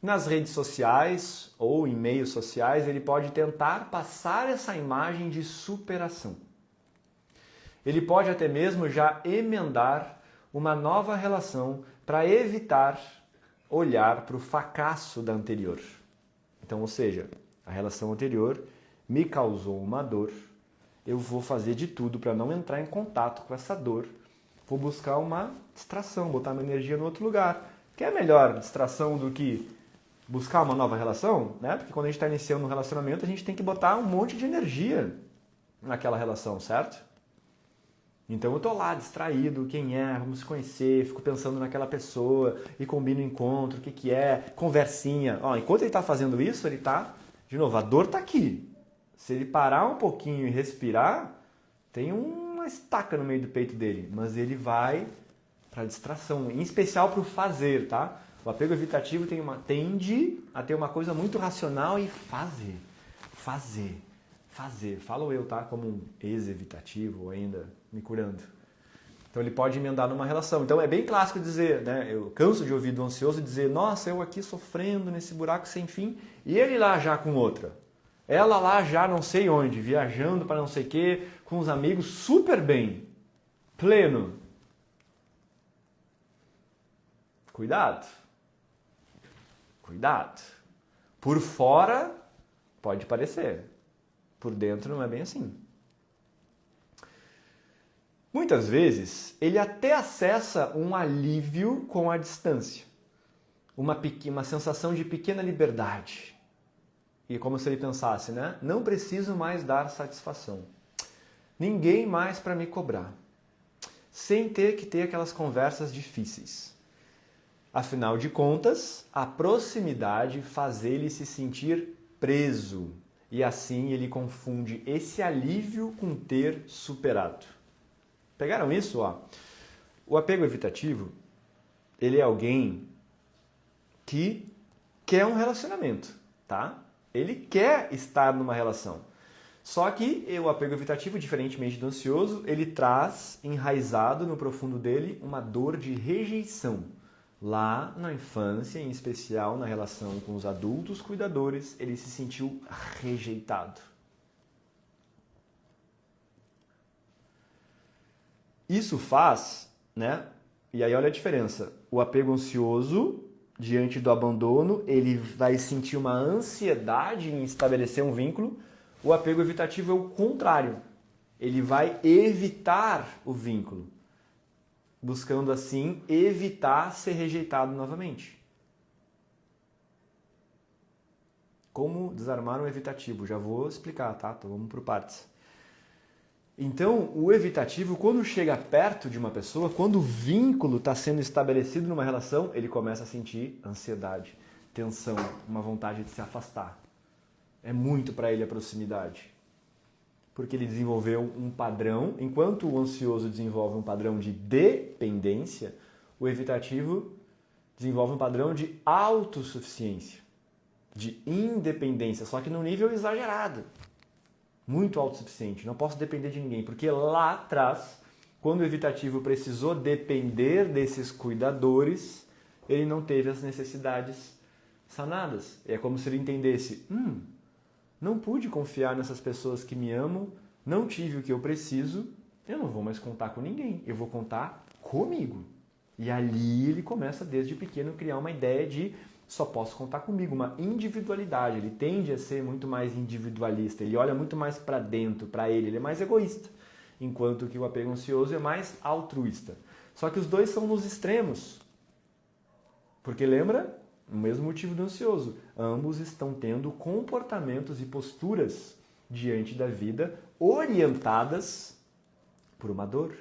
Nas redes sociais ou em meios sociais, ele pode tentar passar essa imagem de superação. Ele pode até mesmo já emendar uma nova relação para evitar olhar para o fracasso da anterior. Então, ou seja, a relação anterior me causou uma dor, eu vou fazer de tudo para não entrar em contato com essa dor, vou buscar uma distração, botar minha energia no outro lugar. Que é melhor distração do que buscar uma nova relação, né? Porque quando a gente está iniciando um relacionamento, a gente tem que botar um monte de energia naquela relação, certo? Então eu tô lá distraído, quem é, vamos se conhecer, fico pensando naquela pessoa e combino o encontro, o que é, conversinha. Ó, enquanto ele está fazendo isso, ele tá, de novo, a dor tá aqui. Se ele parar um pouquinho e respirar, tem uma estaca no meio do peito dele, mas ele vai para distração, em especial para o fazer, tá? O apego evitativo tende a ter uma coisa muito racional e fazer. Falo eu, tá? Como um ex-evitativo, ainda me curando. Então ele pode emendar numa relação. Então é bem clássico dizer, né? Eu canso de ouvir do ansioso dizer, nossa, eu aqui sofrendo nesse buraco sem fim, e ele lá já com outra. Ela lá já não sei onde, viajando para não sei o quê, com os amigos, super bem, pleno. Cuidado. Por fora pode parecer, por dentro não é bem assim. Muitas vezes ele até acessa um alívio com a distância, uma sensação de pequena liberdade. E como se ele pensasse, né? Não preciso mais dar satisfação. Ninguém mais para me cobrar. Sem ter que ter aquelas conversas difíceis. Afinal de contas, a proximidade faz ele se sentir preso. E assim ele confunde esse alívio com ter superado. Pegaram isso? Ó? O apego evitativo, ele é alguém que quer um relacionamento, tá? Ele quer estar numa relação. Só que o apego evitativo, diferentemente do ansioso, ele traz enraizado no profundo dele uma dor de rejeição. Lá na infância, em especial na relação com os adultos cuidadores, ele se sentiu rejeitado. Isso faz, né? E aí olha a diferença. O apego ansioso, diante do abandono, ele vai sentir uma ansiedade em estabelecer um vínculo. O apego evitativo é o contrário. Ele vai evitar o vínculo, buscando assim evitar ser rejeitado novamente. Como desarmar um evitativo? Já vou explicar, tá? Então vamos por partes. Então, o evitativo, quando chega perto de uma pessoa, quando o vínculo está sendo estabelecido numa relação, ele começa a sentir ansiedade, tensão, uma vontade de se afastar. É muito para ele a proximidade. Porque ele desenvolveu um padrão, enquanto o ansioso desenvolve um padrão de dependência, o evitativo desenvolve um padrão de autossuficiência, de independência, só que num nível exagerado. Muito autossuficiente, não posso depender de ninguém, porque lá atrás, quando o evitativo precisou depender desses cuidadores, ele não teve as necessidades sanadas. É como se ele entendesse, não pude confiar nessas pessoas que me amam, não tive o que eu preciso, eu não vou mais contar com ninguém, eu vou contar comigo. E ali ele começa desde pequeno a criar uma ideia de só posso contar comigo, uma individualidade. Ele tende a ser muito mais individualista, ele olha muito mais para dentro, para ele é mais egoísta, enquanto que o apego ansioso é mais altruísta. Só que os dois são nos extremos, porque lembra? O mesmo motivo do ansioso. Ambos estão tendo comportamentos e posturas diante da vida orientadas por uma dor,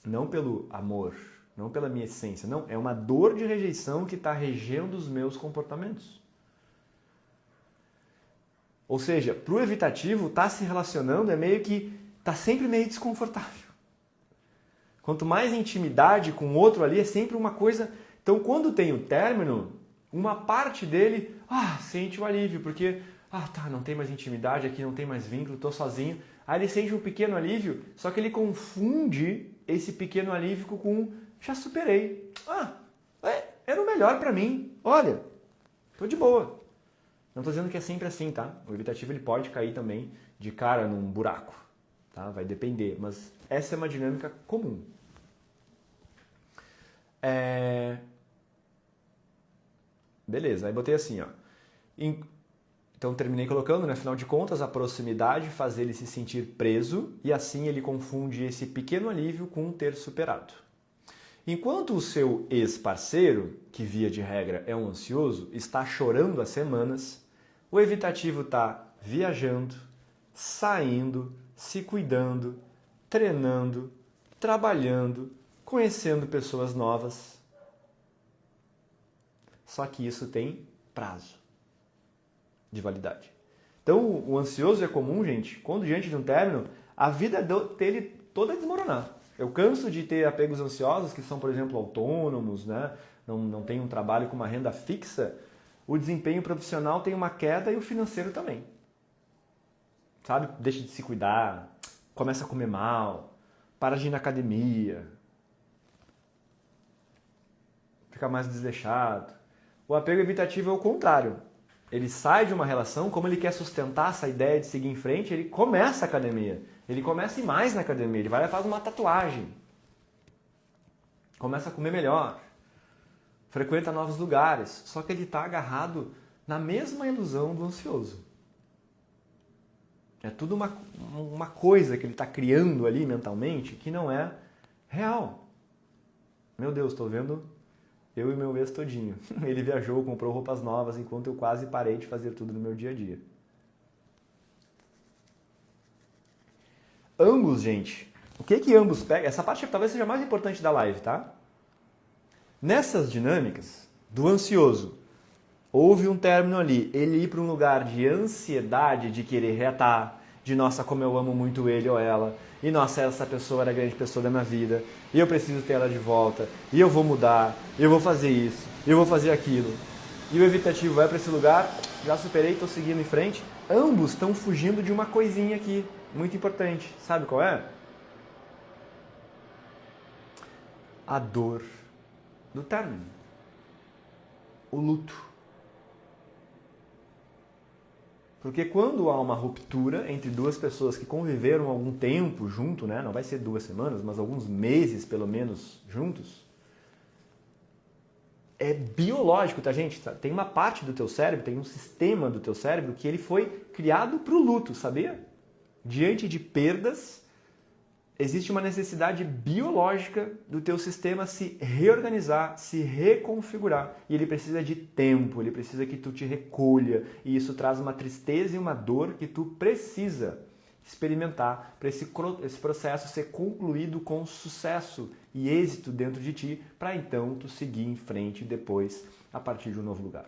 não pelo amor. Não pela minha essência, não. É uma dor de rejeição que está regendo os meus comportamentos. Ou seja, para o evitativo, estar se relacionando é meio que... está sempre meio desconfortável. Quanto mais intimidade com o outro ali, é sempre uma coisa... Então, quando tem o término, uma parte dele sente o alívio, porque não tem mais intimidade aqui, não tem mais vínculo, estou sozinho. Aí ele sente um pequeno alívio, só que ele confunde esse pequeno alívio com... já superei. Era o melhor pra mim. Olha, tô de boa. Não tô dizendo que é sempre assim, tá? O evitativo ele pode cair também de cara num buraco, tá? Vai depender, mas essa é uma dinâmica comum. Beleza, aí botei assim, ó. Então terminei colocando, né? Afinal de contas, a proximidade faz ele se sentir preso e assim ele confunde esse pequeno alívio com ter superado. Enquanto o seu ex-parceiro, que via de regra é um ansioso, está chorando há semanas, o evitativo está viajando, saindo, se cuidando, treinando, trabalhando, conhecendo pessoas novas. Só que isso tem prazo de validade. Então, o ansioso é comum, gente, quando diante de um término, a vida dele toda é desmoronar. Eu canso de ter apegos ansiosos que são, por exemplo, autônomos, né? Não tem um trabalho com uma renda fixa. O desempenho profissional tem uma queda e o financeiro também. Sabe? Deixa de se cuidar, começa a comer mal, para de ir na academia, fica mais desleixado. O apego evitativo é o contrário. Ele sai de uma relação, como ele quer sustentar essa ideia de seguir em frente, ele começa a academia. Ele começa a ir mais na academia, ele vai lá e faz uma tatuagem. Começa a comer melhor. Frequenta novos lugares. Só que ele está agarrado na mesma ilusão do ansioso. É tudo uma coisa que ele está criando ali mentalmente que não é real. Meu Deus, estou vendo eu e meu ex todinho. Ele viajou, comprou roupas novas enquanto eu quase parei de fazer tudo no meu dia a dia. Ambos, gente. O que ambos pegam? Essa parte talvez seja a mais importante da live, tá? Nessas dinâmicas do ansioso, houve um término ali. Ele ir para um lugar de ansiedade, de querer reatar, de nossa, como eu amo muito ele ou ela, e nossa, essa pessoa era a grande pessoa da minha vida, e eu preciso ter ela de volta, e eu vou mudar, e eu vou fazer isso, e eu vou fazer aquilo. E o evitativo vai para esse lugar, já superei, estou seguindo em frente. Ambos estão fugindo de uma coisinha aqui, muito importante. Sabe qual é? A dor do término. O luto. Porque quando há uma ruptura entre duas pessoas que conviveram algum tempo junto, né? Não vai ser 2 semanas, mas alguns meses pelo menos juntos, é biológico, tá, gente? Tem uma parte do teu cérebro, tem um sistema do teu cérebro que ele foi criado para o luto, sabia? Diante de perdas, existe uma necessidade biológica do teu sistema se reorganizar, se reconfigurar. E ele precisa de tempo, ele precisa que tu te recolha. E isso traz uma tristeza e uma dor que tu precisa experimentar para esse processo ser concluído com sucesso e êxito dentro de ti, para então tu seguir em frente depois a partir de um novo lugar.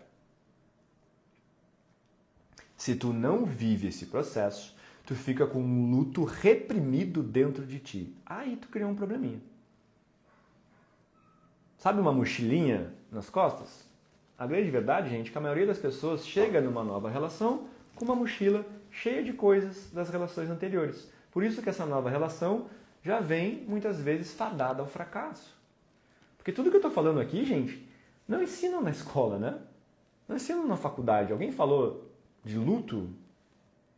Se tu não vive esse processo, tu fica com um luto reprimido dentro de ti. Aí tu cria um probleminha. Sabe uma mochilinha nas costas? A grande verdade, gente, é que a maioria das pessoas chega numa nova relação com uma mochila cheia de coisas das relações anteriores. Por isso que essa nova relação já vem, muitas vezes, fadada ao fracasso. Porque tudo que eu estou falando aqui, gente, não ensinam na escola, né? Não ensinam na faculdade. Alguém falou de luto?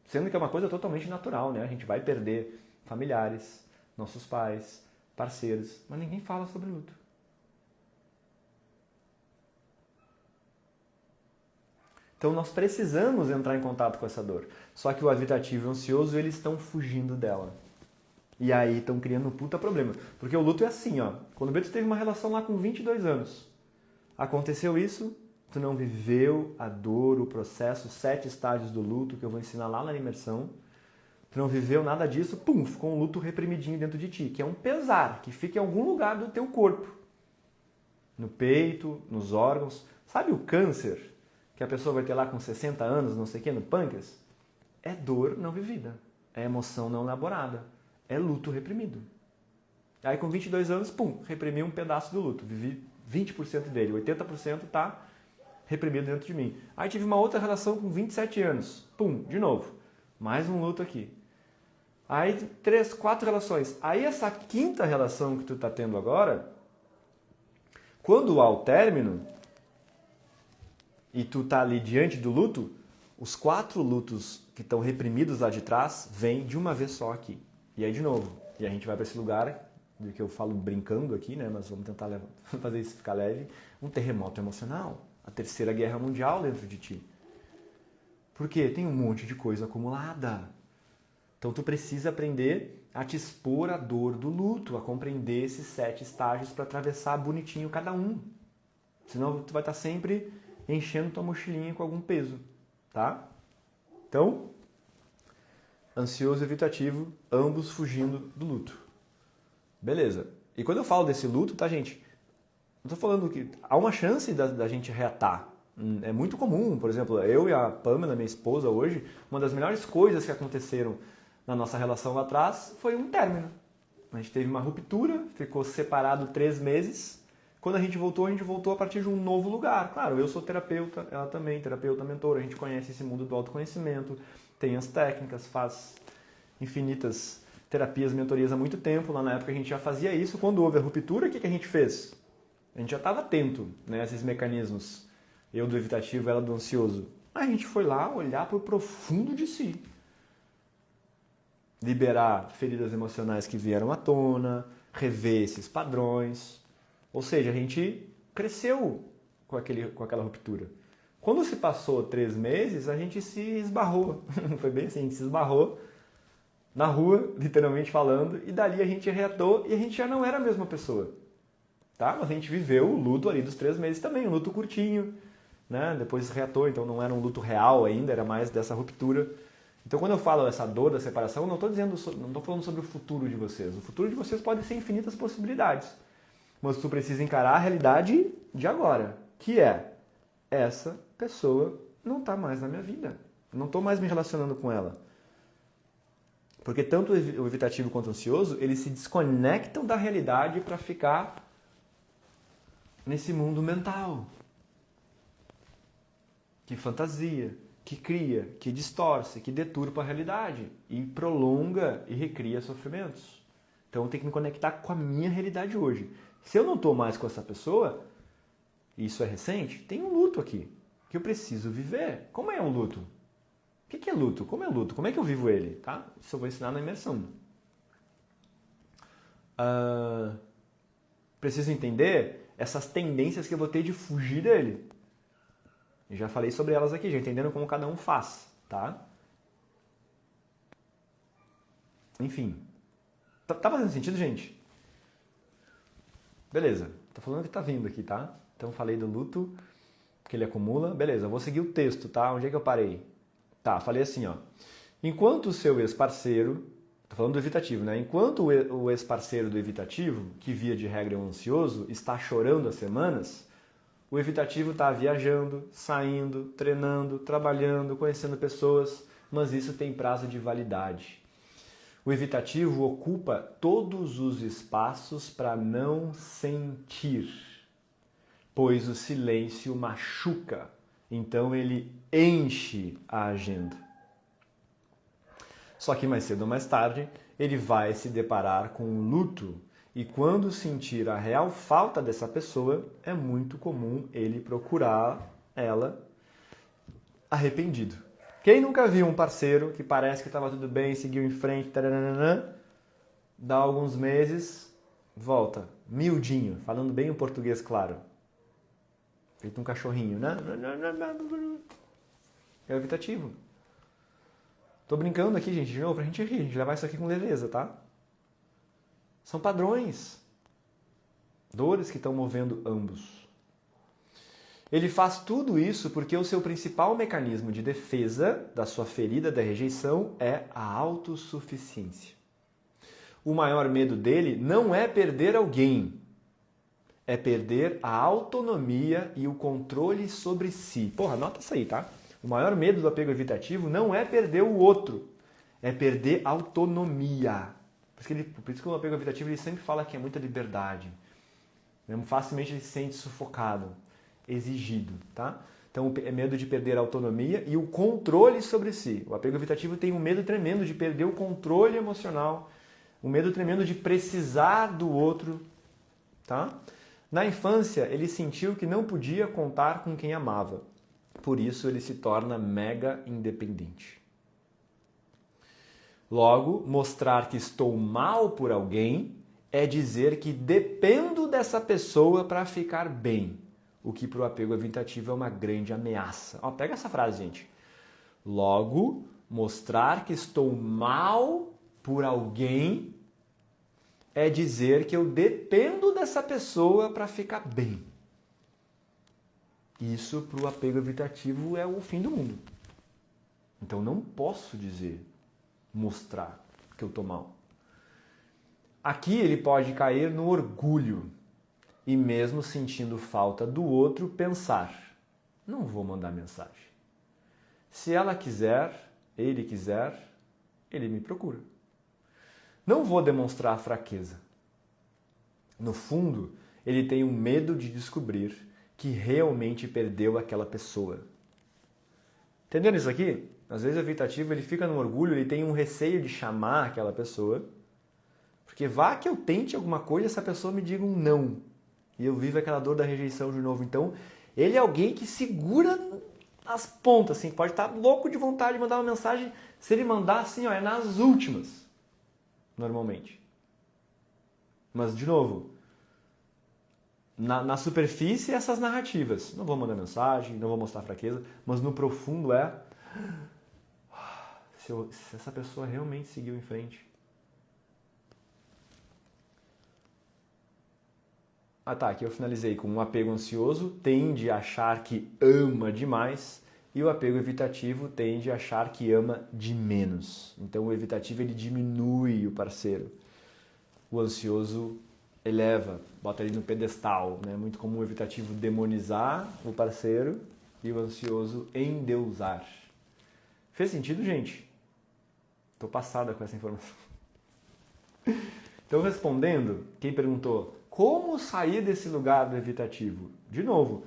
Sendo que é uma coisa totalmente natural, né? A gente vai perder familiares, nossos pais, parceiros, mas ninguém fala sobre luto. Então nós precisamos entrar em contato com essa dor. Só que o evitativo e o ansioso, eles estão fugindo dela. E aí estão criando um puta problema. Porque o luto é assim, ó. Quando o Beto teve uma relação lá com 22 anos, aconteceu isso, tu não viveu a dor, o processo, 7 estágios do luto que eu vou ensinar lá na imersão. Tu não viveu nada disso, pum, ficou um luto reprimidinho dentro de ti, que é um pesar, que fica em algum lugar do teu corpo. No peito, nos órgãos. Sabe o câncer que a pessoa vai ter lá com 60 anos, não sei o que, no pâncreas? É dor não vivida, é emoção não elaborada, é luto reprimido. Aí com 22 anos, pum, reprimi um pedaço do luto, vivi 20% dele, 80% tá reprimido dentro de mim. Aí tive uma outra relação com 27 anos, pum, de novo, mais um luto aqui. Aí 3, 4 relações. Aí essa quinta relação que tu tá tendo agora, quando há o término, e tu tá ali diante do luto, os 4 lutos que estão reprimidos lá de trás vêm de uma vez só aqui. E aí de novo. E a gente vai para esse lugar, do que eu falo brincando aqui, né? Mas vamos tentar fazer isso ficar leve. Um terremoto emocional. A terceira guerra mundial dentro de ti. Por quê? Tem um monte de coisa acumulada. Então tu precisa aprender a te expor à dor do luto, a compreender esses 7 estágios para atravessar bonitinho cada um. Senão tu vai estar sempre enchendo tua mochilinha com algum peso, tá? Então, ansioso e evitativo, ambos fugindo do luto. Beleza. E quando eu falo desse luto, tá, gente? Eu tô falando que há uma chance da gente reatar. É muito comum, por exemplo, eu e a Pamela, minha esposa, hoje, uma das melhores coisas que aconteceram na nossa relação lá atrás foi um término. A gente teve uma ruptura, ficou separado 3 meses. Quando a gente voltou a partir de um novo lugar. Claro, eu sou terapeuta, ela também, terapeuta, mentora, a gente conhece esse mundo do autoconhecimento, tem as técnicas, faz infinitas terapias, mentorias há muito tempo. Lá na época a gente já fazia isso. Quando houve a ruptura, o que a gente fez? A gente já estava atento, né, a esses mecanismos. Eu do evitativo, ela do ansioso. A gente foi lá olhar para o profundo de si. Liberar feridas emocionais que vieram à tona, rever esses padrões. Ou seja, a gente cresceu com aquela ruptura. Quando se passou 3 meses, a gente se esbarrou. Foi bem assim, a gente se esbarrou na rua, literalmente falando, e dali a gente reatou e a gente já não era a mesma pessoa. Tá? Mas a gente viveu o luto ali dos 3 meses também, um luto curtinho, né? Depois reatou, então não era um luto real ainda, era mais dessa ruptura. Então quando eu falo dessa dor da separação, não estou falando sobre o futuro de vocês. O futuro de vocês pode ser infinitas possibilidades. Mas tu precisa encarar a realidade de agora, que é, essa pessoa não está mais na minha vida. Não estou mais me relacionando com ela. Porque tanto o evitativo quanto o ansioso, eles se desconectam da realidade para ficar nesse mundo mental. Que fantasia, que cria, que distorce, que deturpa a realidade e prolonga e recria sofrimentos. Então eu tenho que me conectar com a minha realidade hoje. Se eu não estou mais com essa pessoa, e isso é recente, tem um luto aqui, que eu preciso viver. Como é um luto? que é luto? Como é luto? Como é que eu vivo ele? Tá? Isso eu vou ensinar na imersão. Preciso entender essas tendências que eu vou ter de fugir dele. Eu já falei sobre elas aqui, já entendendo como cada um faz, tá? Enfim. Tá fazendo sentido, gente? Beleza. Tô falando que tá vindo aqui, tá? Então falei do luto que ele acumula. Beleza, eu vou seguir o texto, tá? Onde é que eu parei? Tá, falei assim, ó. Enquanto o seu ex-parceiro, tô falando do evitativo, né? Enquanto o ex-parceiro do evitativo, que via de regra é um ansioso, está chorando há semanas, o evitativo está viajando, saindo, treinando, trabalhando, conhecendo pessoas, mas isso tem prazo de validade. O evitativo ocupa todos os espaços para não sentir, pois o silêncio machuca, então ele enche a agenda. Só que mais cedo ou mais tarde, ele vai se deparar com o luto e quando sentir a real falta dessa pessoa, é muito comum ele procurar ela arrependido. Quem nunca viu um parceiro que parece que estava tudo bem, seguiu em frente, taranana, dá alguns meses, volta, miudinho, falando bem o português claro. Feito um cachorrinho, né? É o evitativo. Tô brincando aqui, gente, de novo, pra gente rir, a gente levar isso aqui com leveza, tá? São padrões. Dores que estão movendo ambos. Ele faz tudo isso porque o seu principal mecanismo de defesa da sua ferida da rejeição é a autossuficiência. O maior medo dele não é perder alguém, é perder a autonomia e o controle sobre si. Porra, anota isso aí, tá? O maior medo do apego evitativo não é perder o outro, é perder autonomia. Por isso que o apego evitativo ele sempre fala que é muita liberdade. Facilmente ele se sente sufocado, exigido, tá? Então é medo de perder a autonomia e o controle sobre si. O apego evitativo tem um medo tremendo de perder o controle emocional, um medo tremendo de precisar do outro, tá? Na infância, ele sentiu que não podia contar com quem amava. Por isso ele se torna mega independente. Logo, mostrar que estou mal por alguém é dizer que dependo dessa pessoa para ficar bem, o que para o apego evitativo é uma grande ameaça. Ó, pega essa frase, gente. Logo, mostrar que estou mal por alguém é dizer que eu dependo dessa pessoa para ficar bem. Isso para o apego evitativo é o fim do mundo. Então não posso dizer, mostrar que eu estou mal. Aqui ele pode cair no orgulho e mesmo sentindo falta do outro, pensar, não vou mandar mensagem. Se ela quiser, ele me procura. Não vou demonstrar fraqueza. No fundo, ele tem um medo de descobrir que realmente perdeu aquela pessoa. Entendendo isso aqui? Às vezes o evitativo ele fica no orgulho, ele tem um receio de chamar aquela pessoa, porque vá que eu tente alguma coisa e essa pessoa me diga um não. E eu vivo aquela dor da rejeição de novo. Então, ele é alguém que segura as pontas, assim, pode estar louco de vontade de mandar uma mensagem, se ele mandar assim, ó, é nas últimas, normalmente. Mas, de novo, na superfície, essas narrativas. Não vou mandar mensagem, não vou mostrar fraqueza, mas no profundo é... Se essa pessoa realmente seguiu em frente. Ah tá, aqui eu finalizei com um apego ansioso tende a achar que ama demais e o apego evitativo tende a achar que ama de menos. Então o evitativo ele diminui o parceiro. O ansioso eleva, bota ele no pedestal, né? Muito comum o evitativo demonizar o parceiro e o ansioso endeusar. Fez sentido, gente? Tô passada com essa informação. Então respondendo, quem perguntou como sair desse lugar do evitativo? De novo,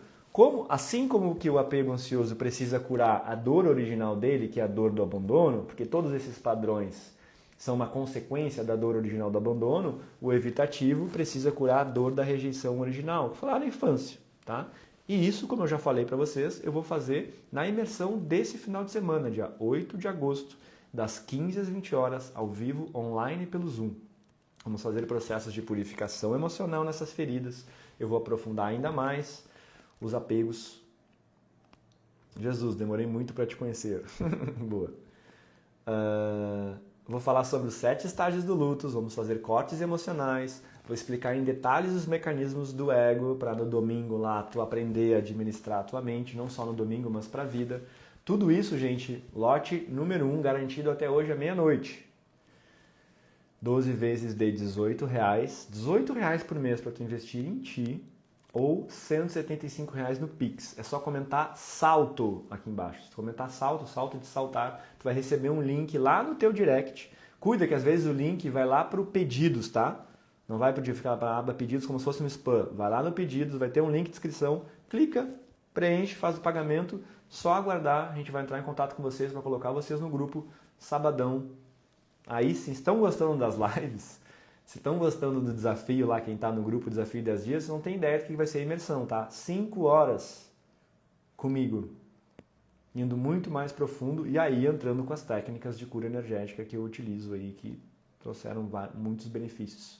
assim como que o apego ansioso precisa curar a dor original dele, que é a dor do abandono, porque todos esses padrões são uma consequência da dor original do abandono, o evitativo precisa curar a dor da rejeição original, que foi lá na infância, tá? E isso, como eu já falei para vocês, eu vou fazer na imersão desse final de semana, dia 8 de agosto, das 15 às 20 horas, ao vivo, online pelo Zoom. Vamos fazer processos de purificação emocional nessas feridas. Eu vou aprofundar ainda mais os apegos. Jesus, demorei muito para te conhecer. Boa. Vou falar sobre os 7 estágios do luto, vamos fazer cortes emocionais, vou explicar em detalhes os mecanismos do ego para no domingo lá tu aprender a administrar a tua mente, não só no domingo, mas para a vida. Tudo isso, gente, lote número 1, garantido até hoje à meia-noite. 12 vezes de R$18, R$18 por mês para tu investir em ti, ou R$175 no Pix. É só comentar salto aqui embaixo. Se tu comentar salto, salto de saltar, tu vai receber um link lá no teu direct. Cuida que às vezes o link vai lá para o pedidos, tá? Não vai ficar para a aba pedidos como se fosse um spam. Vai lá no pedidos, vai ter um link de inscrição, clica, preenche, faz o pagamento, só aguardar, a gente vai entrar em contato com vocês para colocar vocês no grupo sabadão. Aí, se estão gostando das lives, se estão gostando do desafio lá, quem está no grupo Desafio 10 Dias, não tem ideia do que vai ser a imersão, tá? 5 horas comigo, indo muito mais profundo e aí entrando com as técnicas de cura energética que eu utilizo aí, que trouxeram muitos benefícios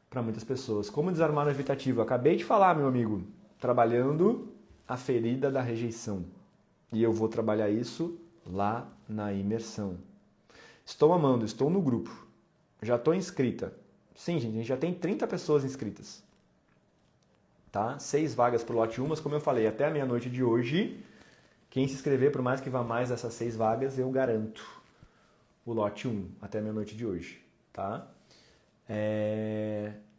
para muitas pessoas. Como desarmar o evitativo? Acabei de falar, meu amigo, trabalhando a ferida da rejeição. E eu vou trabalhar isso lá na imersão. Estou amando, estou no grupo. Já estou inscrita. Sim, gente, a gente já tem 30 pessoas inscritas. Tá? 6 vagas para o lote 1, mas como eu falei, até a meia-noite de hoje, quem se inscrever, por mais que vá mais dessas 6 vagas, eu garanto o lote 1 até a meia-noite de hoje. Tá?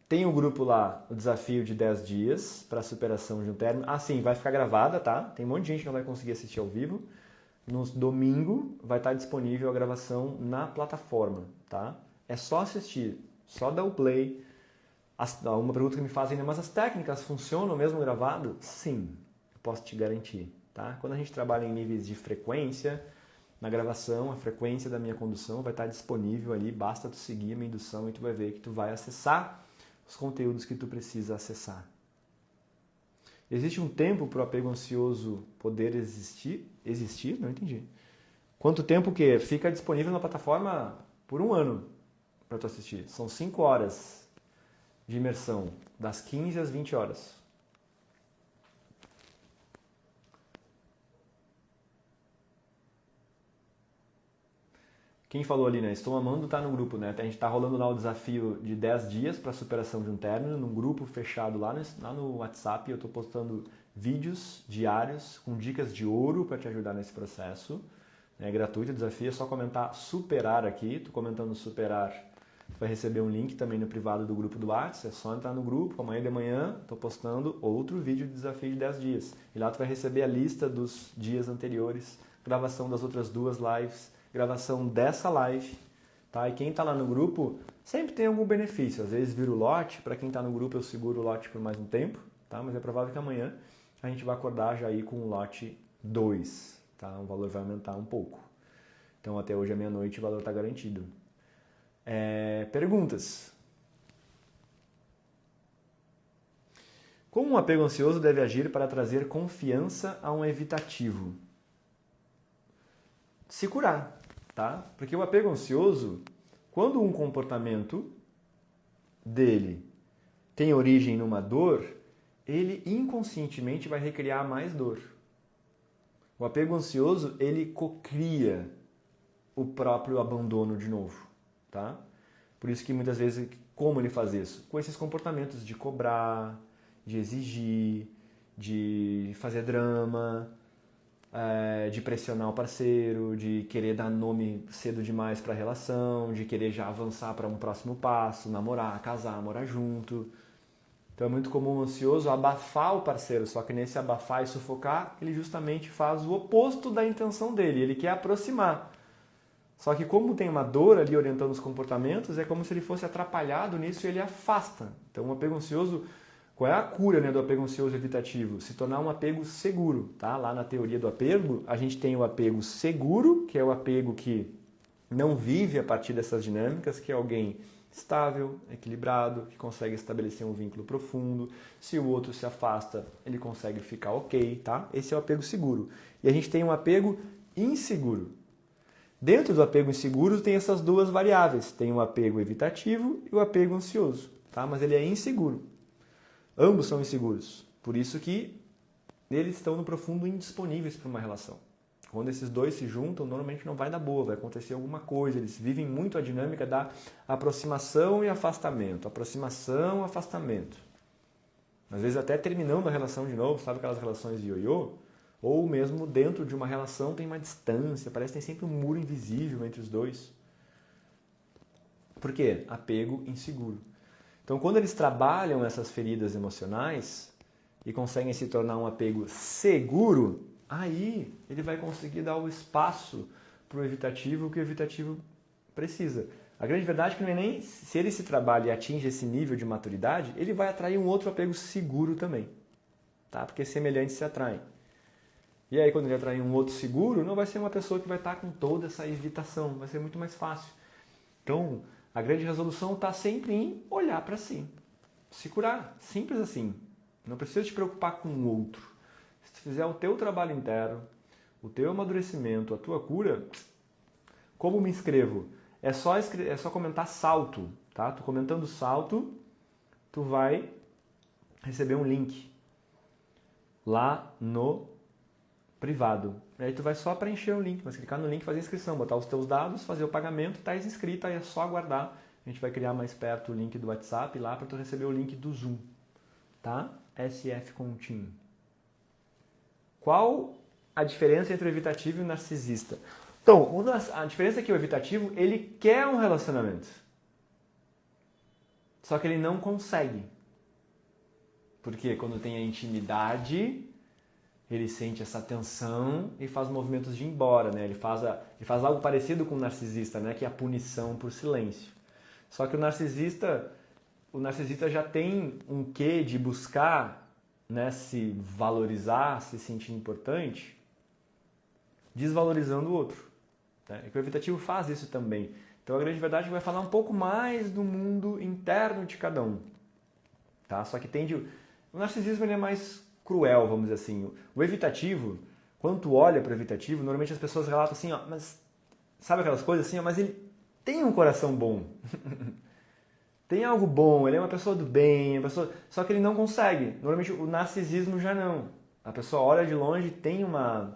Tem um grupo lá, o desafio de 10 dias para superação de um término. Ah, sim, vai ficar gravada, tá? Tem um monte de gente que não vai conseguir assistir ao vivo. No domingo vai estar disponível a gravação na plataforma, tá? É só assistir, só dar o play. Uma pergunta que me fazem, mas as técnicas funcionam mesmo gravado? Sim, eu posso te garantir, tá? Quando a gente trabalha em níveis de frequência, na gravação, a frequência da minha condução vai estar disponível ali, basta tu seguir a minha indução e tu vai ver que tu vai acessar os conteúdos que tu precisa acessar. Existe um tempo para o apego ansioso poder existir? Existir? Não entendi. Quanto tempo que fica disponível na plataforma por 1 ano para tu assistir? São 5 horas de imersão, das 15 às 20 horas. Quem falou ali, né? Estou amando, tá no grupo, né? A gente tá rolando lá o desafio de 10 dias para superação de um término, num grupo fechado lá no WhatsApp. Eu tô postando vídeos diários com dicas de ouro para te ajudar nesse processo. É gratuito o desafio, é só comentar superar aqui. Tu comentando superar, tu vai receber um link também no privado do grupo do WhatsApp. É só entrar no grupo, amanhã de manhã tô postando outro vídeo de desafio de 10 dias. E lá tu vai receber a lista dos dias anteriores, gravação das outras 2 lives, gravação dessa live, tá? E quem está lá no grupo sempre tem algum benefício. Às vezes vira o lote, para quem está no grupo eu seguro o lote por mais um tempo, tá? Mas é provável que amanhã a gente vai acordar já aí com o lote 2, tá? O valor vai aumentar um pouco. Então até hoje à meia-noite o valor está garantido. Perguntas? Como um apego ansioso deve agir para trazer confiança a um evitativo? Se curar, tá? Porque o apego ansioso, quando um comportamento dele tem origem numa dor, ele inconscientemente vai recriar mais dor. O apego ansioso, ele cocria o próprio abandono de novo, tá? Por isso que muitas vezes, como ele faz isso? Com esses comportamentos de cobrar, de exigir, de fazer drama, de pressionar o parceiro, de querer dar nome cedo demais para a relação, de querer já avançar para um próximo passo, namorar, casar, morar junto. Então é muito comum o ansioso abafar o parceiro, só que nesse abafar e sufocar, ele justamente faz o oposto da intenção dele, ele quer aproximar. Só que como tem uma dor ali orientando os comportamentos, é como se ele fosse atrapalhado nisso e ele afasta. Então o apego ansioso, qual é a cura, né, do apego ansioso evitativo? Se tornar um apego seguro, tá? Lá na teoria do apego, a gente tem o apego seguro, que é o apego que não vive a partir dessas dinâmicas, que é alguém estável, equilibrado, que consegue estabelecer um vínculo profundo. Se o outro se afasta, ele consegue ficar ok, tá? Esse é o apego seguro. E a gente tem um apego inseguro. Dentro do apego inseguro tem essas duas variáveis. Tem o apego evitativo e o apego ansioso, tá? Mas ele é inseguro. Ambos são inseguros. Por isso que eles estão no profundo indisponíveis para uma relação. Quando esses dois se juntam, normalmente não vai dar boa, vai acontecer alguma coisa. Eles vivem muito a dinâmica da aproximação e afastamento. Aproximação, afastamento. Às vezes até terminando a relação de novo, sabe aquelas relações de ioiô? Ou mesmo dentro de uma relação tem uma distância, parece que tem sempre um muro invisível entre os dois. Por quê? Apego inseguro. Então quando eles trabalham essas feridas emocionais e conseguem se tornar um apego seguro, aí ele vai conseguir dar o espaço para o evitativo que o evitativo precisa. A grande verdade é que não é nem se ele se trabalha e atinge esse nível de maturidade, ele vai atrair um outro apego seguro também. Tá? Porque semelhantes se atraem. E aí quando ele atrair um outro seguro, não vai ser uma pessoa que vai estar com toda essa evitação, vai ser muito mais fácil. Então, a grande resolução está sempre em olhar para si. Se curar, simples assim. Não precisa te preocupar com o outro. Se tu fizer o teu trabalho interno, o teu amadurecimento, a tua cura, como me inscrevo? É só comentar salto, tá? Tu comentando salto, tu vai receber um link lá no privado. E aí tu vai só preencher o link, mas clicar no link, fazer a inscrição, botar os teus dados, fazer o pagamento, tá inscrito, aí é só aguardar. A gente vai criar mais perto o link do WhatsApp lá para tu receber o link do Zoom, tá? SF Continho. Qual a diferença entre o evitativo e o narcisista? Então, a diferença é que o evitativo, ele quer um relacionamento. Só que ele não consegue. Porque quando tem a intimidade, ele sente essa tensão e faz movimentos de ir embora, né? Ele faz algo parecido com o narcisista, né? Que é a punição por silêncio. Só que o narcisista já tem um quê de buscar, né, se valorizar, se sentir importante, desvalorizando o outro. Né? E o evitativo faz isso também. Então a grande verdade é que vai falar um pouco mais do mundo interno de cada um. Tá? Só que o narcisismo ele é mais cruel, vamos dizer assim. O evitativo, quando tu olha para o evitativo, normalmente as pessoas relatam assim, ó, mas sabe aquelas coisas assim, ó, mas ele tem um coração bom. Tem algo bom, ele é uma pessoa do bem, só que ele não consegue. Normalmente o narcisismo já não. A pessoa olha de longe e tem uma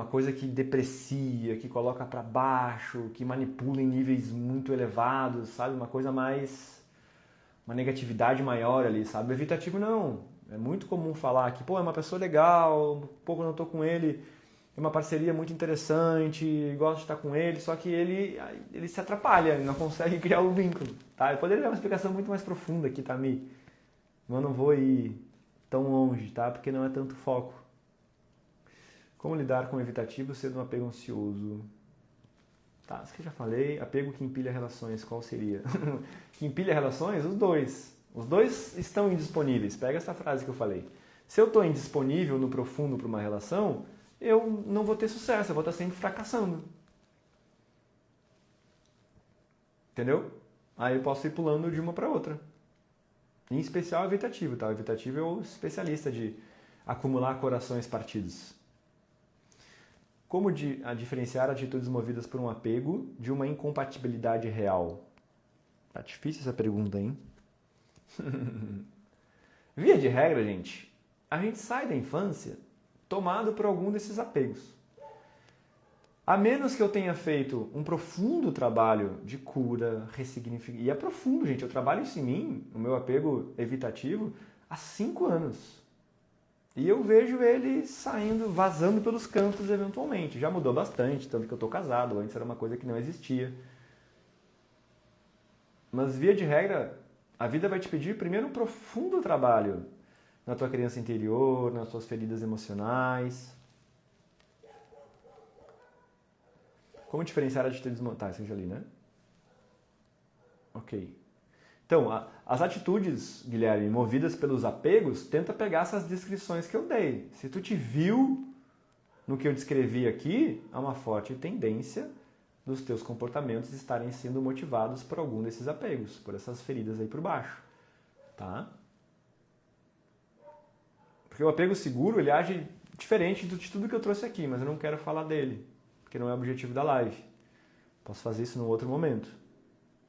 coisa que deprecia, que coloca para baixo, que manipula em níveis muito elevados, sabe? Uma coisa mais, uma negatividade maior ali, sabe? O evitativo não. É muito comum falar que, pô, é uma pessoa legal, pouco não estou com ele, é uma parceria muito interessante, gosto de estar com ele, só que ele se atrapalha, ele não consegue criar o vínculo, tá? Eu poderia dar uma explicação muito mais profunda aqui, tá, Mi? Mas não vou ir tão longe, tá? Porque não é tanto foco. Como lidar com o evitativo sendo um apego ansioso? Tá, isso que eu já falei. Apego que empilha relações, qual seria? Que empilha relações? Os dois. Os dois estão indisponíveis. Pega essa frase que eu falei. Se eu estou indisponível no profundo para uma relação, eu não vou ter sucesso, eu vou estar sempre fracassando. Entendeu? Aí eu posso ir pulando de uma para outra. Em especial o evitativo, tá? O evitativo é o especialista de acumular corações partidos. Como diferenciar atitudes movidas por um apego de uma incompatibilidade real? Tá difícil essa pergunta, hein? Via de regra, a gente sai da infância tomado por algum desses apegos. A menos que eu tenha feito um profundo trabalho de cura, ressignificação. E é profundo, gente. Eu trabalho isso em mim, o meu apego evitativo, há 5 anos. E eu vejo ele saindo, vazando pelos cantos eventualmente. Já mudou bastante, tanto que eu estou casado. Antes era uma coisa que não existia. Mas, via de regra, a vida vai te pedir primeiro um profundo trabalho na tua criança interior, nas tuas feridas emocionais. Como diferenciar atitudes... Tá, isso eu já li, né? Ok. Então, as atitudes, Guilherme, movidas pelos apegos, tenta pegar essas descrições que eu dei. Se tu te viu no que eu descrevi aqui, há uma forte tendência dos teus comportamentos estarem sendo motivados por algum desses apegos, por essas feridas aí por baixo, tá? Porque o apego seguro, ele age diferente de tudo que eu trouxe aqui, mas eu não quero falar dele, porque não é o objetivo da live. Posso fazer isso num outro momento.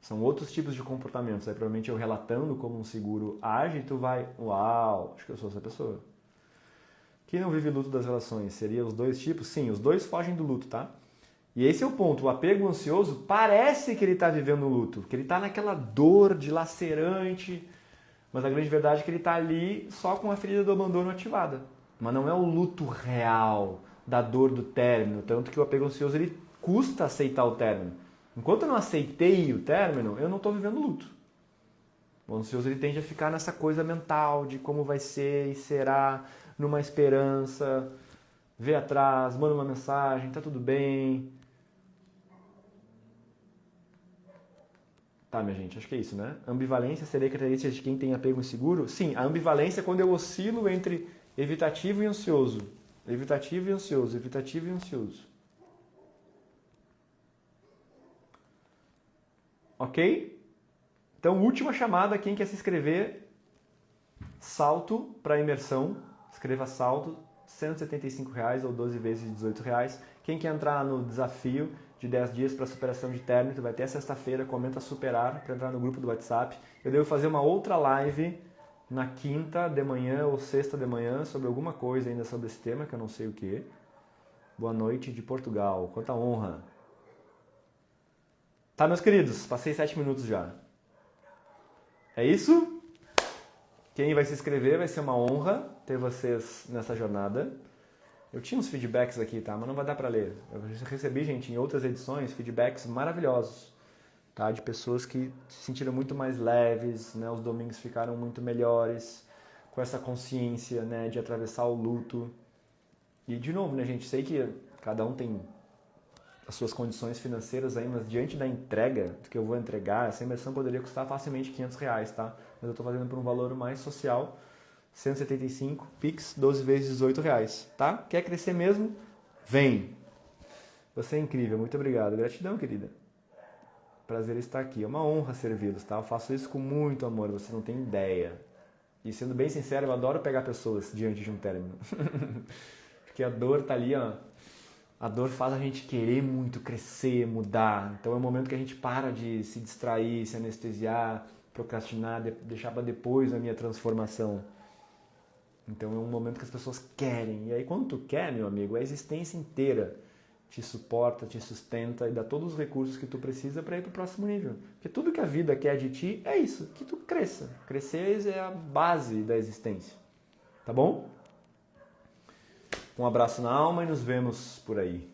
São outros tipos de comportamentos. Aí provavelmente eu relatando como um seguro age, tu vai, uau, acho que eu sou essa pessoa. Quem não vive luto das relações? Seria os dois tipos? Sim, os dois fogem do luto, tá? E esse é o ponto. O apego ansioso parece que ele está vivendo o luto, que ele está naquela dor dilacerante, mas a grande verdade é que ele está ali só com a ferida do abandono ativada. Mas não é o luto real da dor do término, tanto que o apego ansioso ele custa aceitar o término. Enquanto eu não aceitei o término, eu não estou vivendo luto. O ansioso ele tende a ficar nessa coisa mental de como vai ser e será, numa esperança, vê atrás, manda uma mensagem, tá tudo bem. Tá, minha gente, acho que é isso, né? Ambivalência seria característica de quem tem apego inseguro? Sim, a ambivalência é quando eu oscilo entre evitativo e ansioso. Evitativo e ansioso, evitativo e ansioso. Ok? Então, última chamada, quem quer se inscrever, salto para imersão, escreva salto, R$175 ou 12 vezes de R$18. Quem quer entrar no desafio de 10 dias para superação de término, vai ter sexta-feira, comenta superar para entrar no grupo do WhatsApp. Eu devo fazer uma outra live na quinta de manhã ou sexta de manhã sobre alguma coisa ainda sobre esse tema, que eu não sei o que. Boa noite de Portugal, quanta honra. Tá, meus queridos, passei 7 minutos já. É isso? Quem vai se inscrever vai ser uma honra ter vocês nessa jornada. Eu tinha uns feedbacks aqui, tá? Mas não vai dar pra ler. Eu recebi, gente, em outras edições, feedbacks maravilhosos, tá? De pessoas que se sentiram muito mais leves, né? Os domingos ficaram muito melhores, com essa consciência, né? De atravessar o luto. E, de novo, né, gente? Sei que cada um tem as suas condições financeiras aí, mas diante da entrega, do que eu vou entregar, essa imersão poderia custar facilmente R$500, tá? Mas eu tô fazendo por um valor mais social, 175, Pix, 12 vezes R$18, tá? Quer crescer mesmo? Vem! Você é incrível, muito obrigado. Gratidão, querida. Prazer estar aqui. É uma honra servi-los, tá? Eu faço isso com muito amor, você não tem ideia. E sendo bem sincero, eu adoro pegar pessoas diante de um término. Porque a dor tá ali, ó. A dor faz a gente querer muito crescer, mudar. Então é o momento que a gente para de se distrair, se anestesiar, procrastinar, deixar para depois a minha transformação. Então é um momento que as pessoas querem. E aí quando tu quer, meu amigo, a existência inteira te suporta, te sustenta e dá todos os recursos que tu precisa para ir para o próximo nível. Porque tudo que a vida quer de ti é isso, que tu cresça. Crescer é a base da existência. Tá bom? Um abraço na alma e nos vemos por aí.